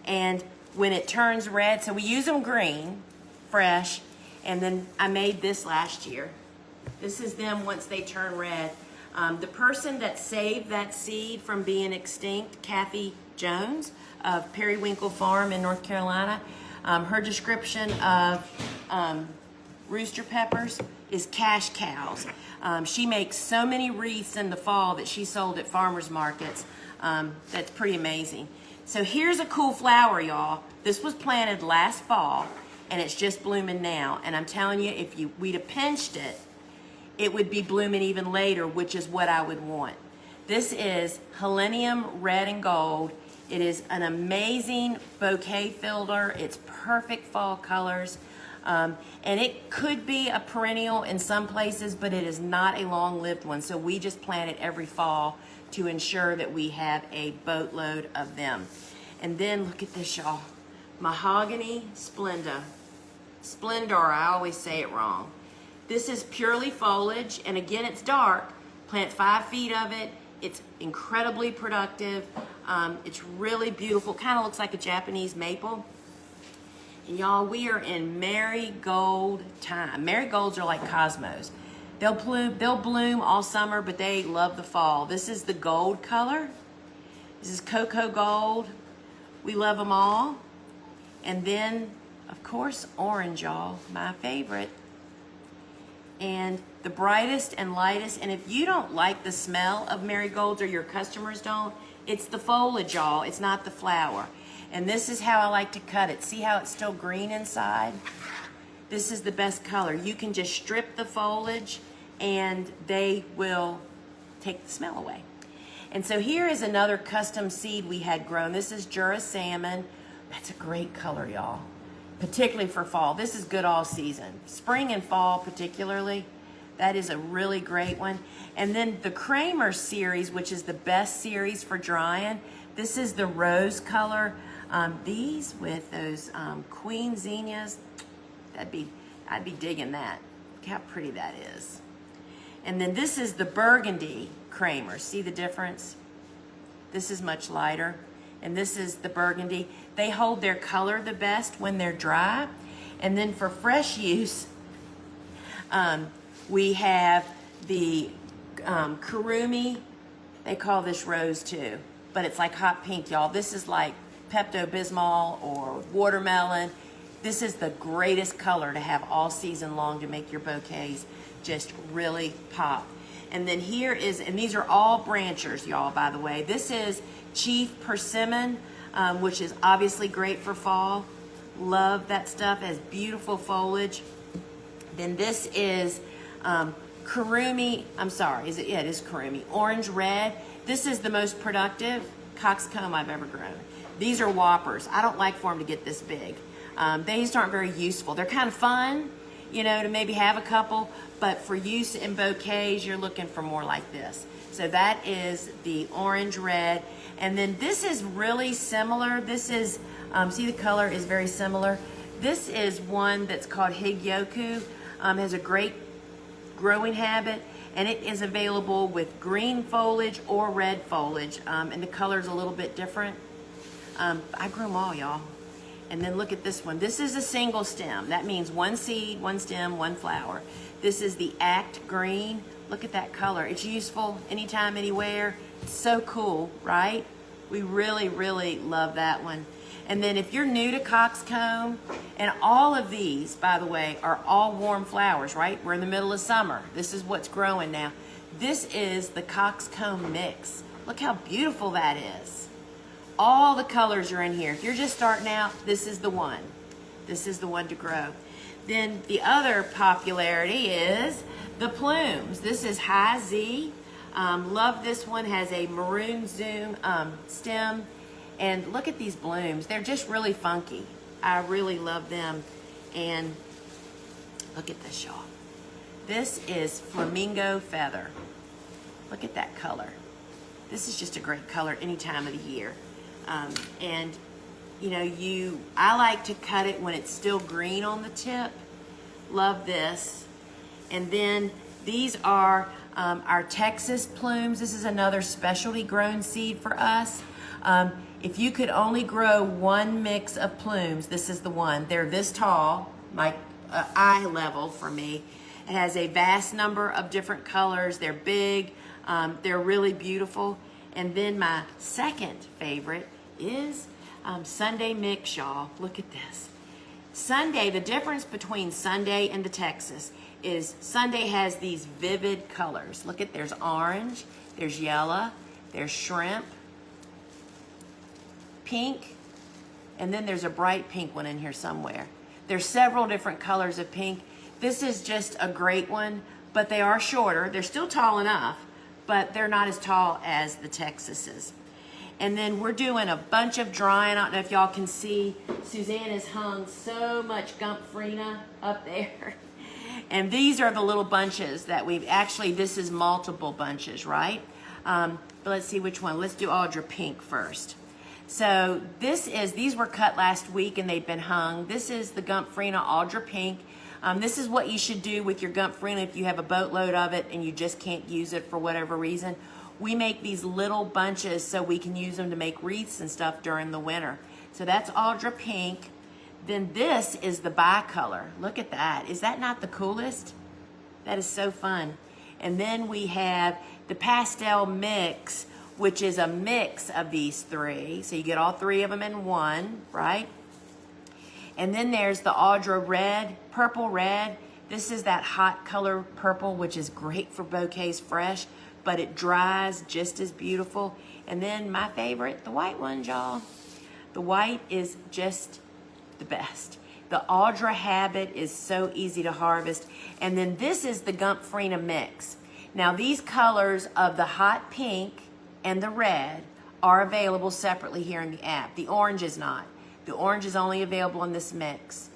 And when it turns red, so we use them green, fresh, and then I made this last year. This is them once they turn red. The person that saved that seed from being extinct, Kathy Jones, of Periwinkle Farm in North Carolina. Her description of rooster peppers is cash cows. She makes so many wreaths in the fall that she sold at farmers markets. That's pretty amazing. So here's a cool flower, y'all. This was planted last fall, and it's just blooming now. And I'm telling you, if we'd have pinched it, it would be blooming even later, which is what I would want. This is Helenium Red and Gold. It is an amazing bouquet filler. It's perfect fall colors. And it could be a perennial in some places, but it is not a long-lived one. So we just plant it every fall to ensure that we have a boatload of them. And then look at this, y'all. Mahogany Splendor. Splendor, I always say it wrong. This is purely foliage, and again, it's dark. Plant 5 feet of it. It's incredibly productive. It's really beautiful. Kind of looks like a Japanese maple. And y'all, we are in marigold time. Marigolds are like cosmos. They'll bloom all summer, but they love the fall. This is the gold color. This is cocoa gold. We love them all. And then, of course, orange, y'all, my favorite. And the brightest and lightest, and if you don't like the smell of marigolds, or your customers don't, it's the foliage, y'all. It's not the flower. And this is how I like to cut it. See how it's still green inside? This is the best color. You can just strip the foliage and they will take the smell away. And so here is another custom seed we had grown. This is Jura Salmon. That's a great color, y'all, particularly for fall. This is good all season. Spring and fall particularly. That is a really great one. And then the Kramer series, which is the best series for drying. This is the rose color. These with those queen zinnias, I'd be digging that. Look how pretty that is. And then this is the burgundy Kramer. See the difference? This is much lighter. And this is the burgundy. They hold their color the best when they're dry. And then for fresh use, we have the Kurumi. They call this rose too, but it's like hot pink, y'all. This is like Pepto-Bismol or watermelon. This is the greatest color to have all season long to make your bouquets just really pop. And then here is, and these are all branchers, y'all, by the way. This is Chief Persimmon, which is obviously great for fall. Love that stuff. It has beautiful foliage. Then this is Kurumi, I'm sorry, it is Kurumi. Orange red. This is the most productive coxcomb I've ever grown. These are whoppers. I don't like for them to get this big. They just aren't very useful. They're kind of fun, you know, to maybe have a couple, but for use in bouquets, you're looking for more like this. So that is the orange red. And then this is really similar. This is, see the color is very similar. This is one that's called Higyoku. Has a great growing habit, and it is available with green foliage or red foliage, and the color is a little bit different. I grow them all, y'all. And then look at this one. This is a single stem. That means one seed, one stem, one flower. This is the Act Green. Look at that color. It's useful anytime, anywhere. It's so cool, right? We really, really love that one. And then if you're new to coxcomb, and all of these, by the way, are all warm flowers, right? We're in the middle of summer. This is what's growing now. This is the coxcomb mix. Look how beautiful that is. All the colors are in here. If you're just starting out, this is the one. This is the one to grow. Then the other popularity is the plumes. This is High Z. Love this one. Has a maroon zoom stem. And look at these blooms. They're just really funky. I really love them. And look at this, y'all. This is Flamingo Feather. Look at that color. This is just a great color any time of the year. And you know, I like to cut it when it's still green on the tip. Love this. And then these are our Texas plumes. This is another specialty grown seed for us. If you could only grow one mix of plumes, this is the one. They're this tall, like eye level for me. It has a vast number of different colors. They're big. They're really beautiful. And then my second favorite is Sunday mix, y'all. Look at this. Sunday, the difference between Sunday and the Texas is Sunday has these vivid colors. Look at, there's orange, there's yellow, there's shrimp, pink, and then there's a bright pink one in here somewhere. There's several different colors of pink. This is just a great one, but they are shorter. They're still tall enough, but they're not as tall as the Texases. And then we're doing a bunch of drying. I don't know if y'all can see, Suzanne has hung so much Gumphrina up there. And these are the little bunches that we've, actually this is multiple bunches, right? But let's see which one. Let's do Audra Pink first. So these were cut last week and they've been hung. This is the Gumphrina Audra Pink. This is what you should do with your Gumphrina if you have a boatload of it and you just can't use it for whatever reason. We make these little bunches so we can use them to make wreaths and stuff during the winter. So that's Audra Pink. Then this is the bicolor. Look at that. Is that not the coolest? That is so fun. And then we have the pastel mix, which is a mix of these three. So you get all three of them in one, right? And then there's the Audra Red, purple red. This is that hot color purple, which is great for bouquets fresh, but it dries just as beautiful. And then my favorite, the white ones, y'all. The white is just the best. The Audra Habit is so easy to harvest. And then this is the Gumphrina mix. Now these colors of the hot pink and the red are available separately here in the app. The orange is not. The orange is only available in this mix.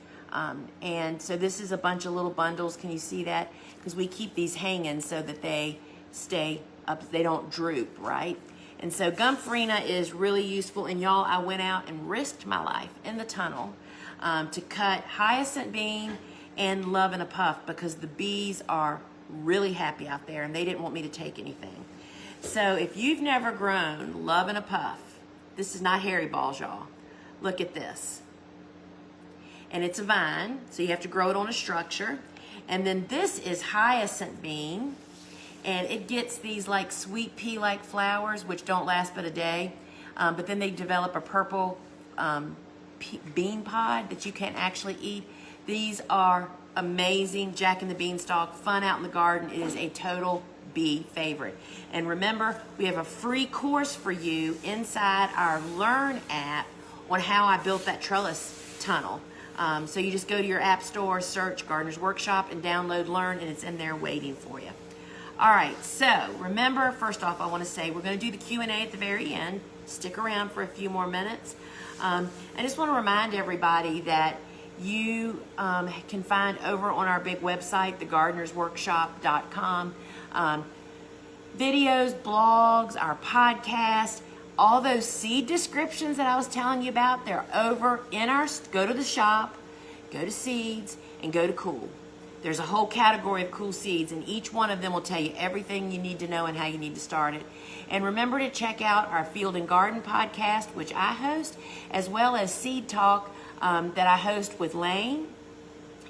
And so this is a bunch of little bundles. Can you see that? Because we keep these hanging so that they stay up, they don't droop, right? And so Gumphrina is really useful. And y'all, I went out and risked my life in the tunnel to cut Hyacinth Bean and Love in a Puff because the bees are really happy out there and they didn't want me to take anything. So if you've never grown Love in a Puff, this is not hairy balls, y'all. Look at this. And it's a vine, so you have to grow it on a structure. And then this is Hyacinth Bean, and it gets these like sweet pea-like flowers, which don't last but a day. But then they develop a purple bean pod that you can actually eat. These are amazing, Jack and the Beanstalk, fun out in the garden. It is a total bee favorite. And remember, we have a free course for you inside our Learn app on how I built that trellis tunnel. So you just go to your app store, search Gardener's Workshop, and download Learn, and it's in there waiting for you. All right, so remember, first off, I want to say we're going to do the Q&A at the very end. Stick around for a few more minutes. I just want to remind everybody that you can find over on our big website, thegardenersworkshop.com, videos, blogs, our podcast, all those seed descriptions that I was telling you about, they're over in our, go to the shop, go to seeds, and go to cool. There's a whole category of cool seeds, and each one of them will tell you everything you need to know and how you need to start it. And remember to check out our Field and Garden podcast, which I host, as well as Seed Talk that I host with Lane.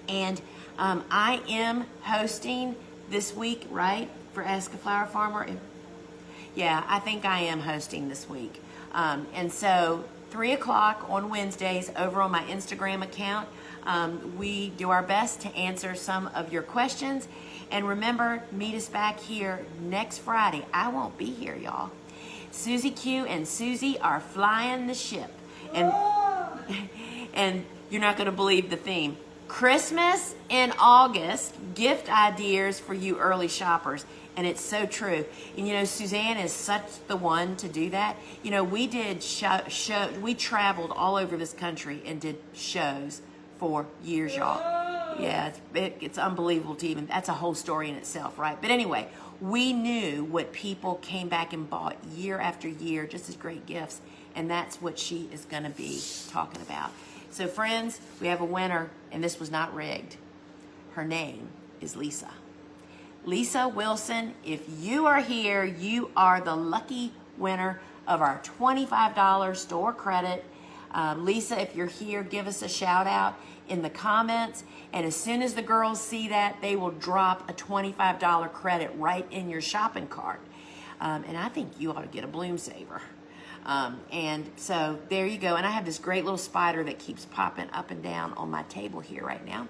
And I am hosting this week, right, for Ask a Flower Farmer. Yeah, I think I am hosting this week. And so 3 o'clock on Wednesdays over on my Instagram account, we do our best to answer some of your questions. And remember, meet us back here next Friday. I won't be here, y'all. Susie Q and Susie are flying the ship. And you're not going to believe the theme. Christmas in August, gift ideas for you early shoppers. And it's so true. And you know, Suzanne is such the one to do that. You know, we did we traveled all over this country and did shows for years, y'all. Yeah, it's unbelievable to even, that's a whole story in itself, right? But anyway, we knew what people came back and bought year after year, just as great gifts. And that's what she is going to be talking about. So friends, we have a winner, and this was not rigged. Her name is Lisa. Lisa Wilson, if you are here, you are the lucky winner of our $25 store credit. Lisa, if you're here, give us a shout out in the comments. And as soon as the girls see that, they will drop a $25 credit right in your shopping cart. And I think you ought to get a bloom saver. And so there you go. And I have this great little spider that keeps popping up and down on my table here right now.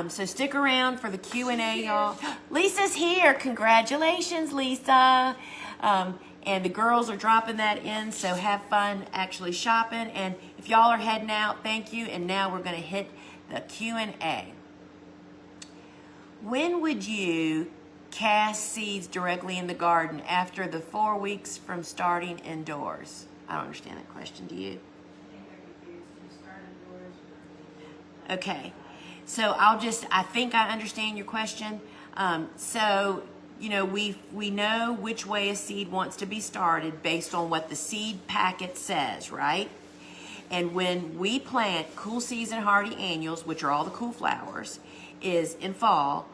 So stick around for the Q&A, y'all. Lisa's here. Congratulations, Lisa. And the girls are dropping that in, so have fun actually shopping. And if y'all are heading out, thank you. And now we're going to hit the Q&A. When would you cast seeds directly in the garden after the 4 weeks from starting indoors? I don't understand that question. Do you? Okay. So I think I understand your question. So, you know, we know which way a seed wants to be started based on what the seed packet says, right? And when we plant cool season hardy annuals, which are all the cool flowers, is in fall,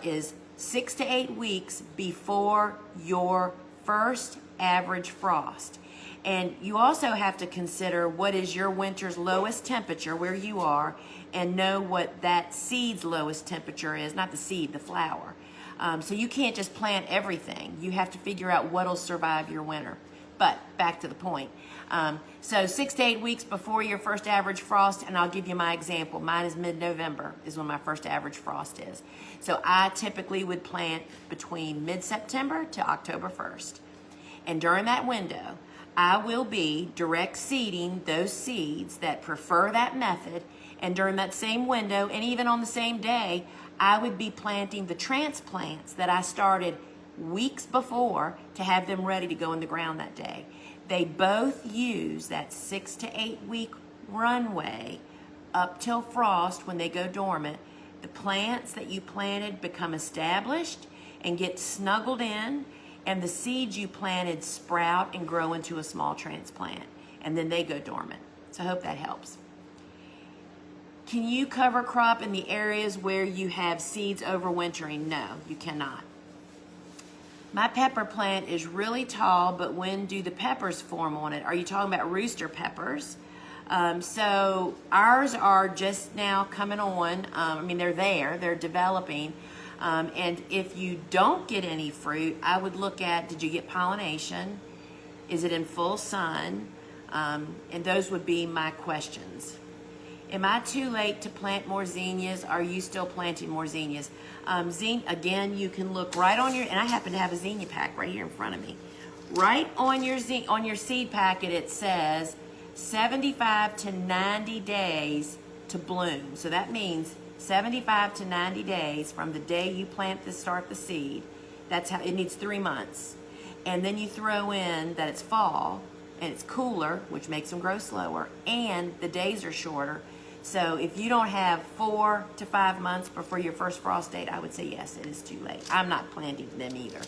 is 6 to 8 weeks before your first average frost. And you also have to consider what is your winter's lowest temperature where you are, and know what that seed's lowest temperature is, not the seed, the flower. So you can't just plant everything. You have to figure out what'll survive your winter. But back to the point. So 6 to 8 weeks before your first average frost, and I'll give you my example. Mine is mid-November is when my first average frost is. So I typically would plant between mid-September to October 1st. And during that window, I will be direct seeding those seeds that prefer that method. And during that same window, and even on the same day, I would be planting the transplants that I started weeks before to have them ready to go in the ground that day. They both use that 6 to 8 week runway up till frost when they go dormant. The plants that you planted become established and get snuggled in, and the seeds you planted sprout and grow into a small transplant, and then they go dormant. So I hope that helps. Can you cover crop in the areas where you have seeds overwintering? No, you cannot. My pepper plant is really tall, but when do the peppers form on it? Are you talking about rooster peppers? So ours are just now coming on. I mean, they're there, they're developing. And if you don't get any fruit, I would look at, did you get pollination? Is it in full sun? And those would be my questions. Am I too late to plant more zinnias? Are you still planting more zinnias? Again, you can look right on your, and I happen to have a zinnia pack right here in front of me. Right on your seed packet, it says 75 to 90 days to bloom. So that means 75 to 90 days from the day you start the seed. That's how it needs 3 months. And then you throw in that it's fall and it's cooler, which makes them grow slower, and the days are shorter. So if you don't have 4 to 5 months before your first frost date, I would say yes, it is too late. I'm not planting them either.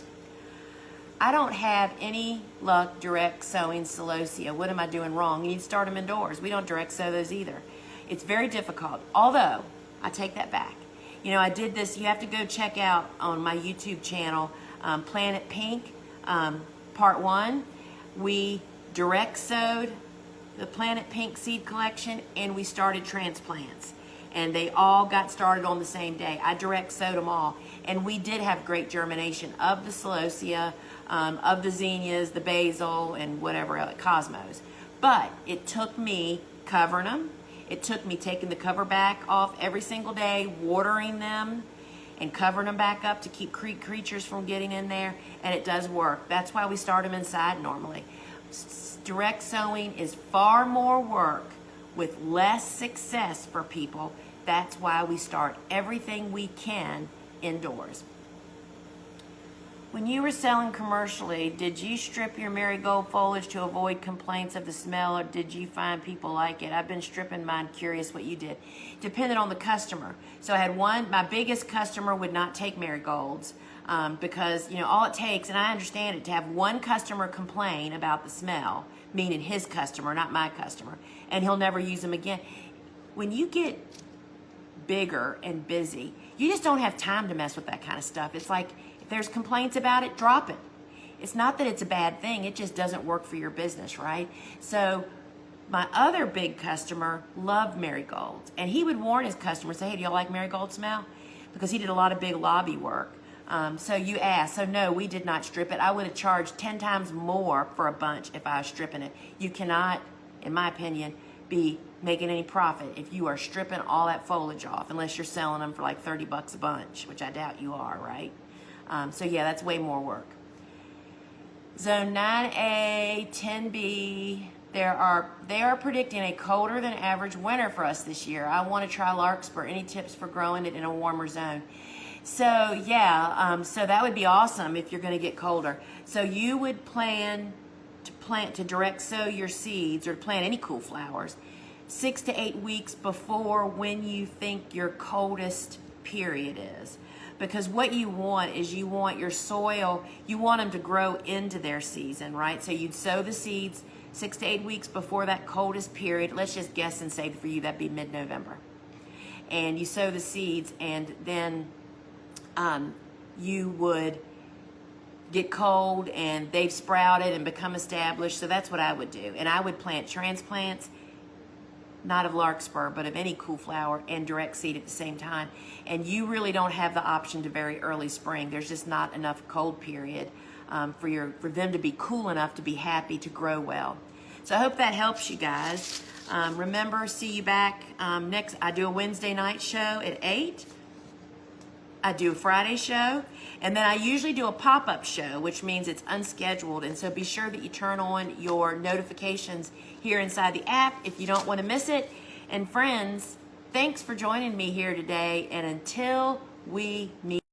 I don't have any luck direct sowing celosia. What am I doing wrong? You need to start them indoors. We don't direct sow those either. It's very difficult. Although, I take that back. You know, I did this. You have to go check out on my YouTube channel, Planet Pink, Part 1. We direct sowed the Planet Pink seed collection, and we started transplants. And they all got started on the same day. I direct sowed them all. And we did have great germination of the celosia, of the zinnias, the basil, and whatever else, cosmos. But it took me covering them. It took me taking the cover back off every single day, watering them, and covering them back up to keep creatures from getting in there. And it does work. That's why we start them inside normally. Direct sowing is far more work with less success for people. That's why we start everything we can indoors. When you were selling commercially, did you strip your marigold foliage to avoid complaints of the smell, or did you find people like it? I've been stripping mine, curious what you did. Depended on the customer. So I had one, my biggest customer would not take marigolds. Because, you know, all it takes, and I understand it, to have one customer complain about the smell, meaning his customer, not my customer, and he'll never use them again. When you get bigger and busy, you just don't have time to mess with that kind of stuff. It's like, if there's complaints about it, drop it. It's not that it's a bad thing, it just doesn't work for your business, right? So my other big customer loved marigolds, and he would warn his customers, say, hey, do y'all like marigold smell? Because he did a lot of big lobby work So you asked. So no, we did not strip it. I would have charged 10 times more for a bunch if I was stripping it. You cannot, in my opinion, be making any profit if you are stripping all that foliage off, unless you're selling them for like 30 bucks a bunch, which I doubt you are, right? So yeah, that's way more work. Zone 9A, 10B, they are predicting a colder than average winter for us this year. I want to try larkspur. Any tips for growing it in a warmer zone? So yeah, so that would be awesome if you're going to get colder. So you would plan to direct sow your seeds or to plant any cool flowers 6 to 8 weeks before when you think your coldest period is. Because what you want is you want your soil, you want them to grow into their season, right? So you'd sow the seeds 6 to 8 weeks before that coldest period. Let's just guess and say for you that'd be mid-November. And you sow the seeds, and then you would get cold and they've sprouted and become established. So that's what I would do. And I would plant transplants, not of larkspur, but of any cool flower, and direct seed at the same time. And you really don't have the option to very early spring. There's just not enough cold period for them to be cool enough to be happy to grow well. So I hope that helps you guys. Remember, see you back next. I do a Wednesday night show at 8. I do a Friday show, and then I usually do a pop-up show, which means it's unscheduled. And so be sure that you turn on your notifications here inside the app if you don't want to miss it. And friends, thanks for joining me here today. And until we meet.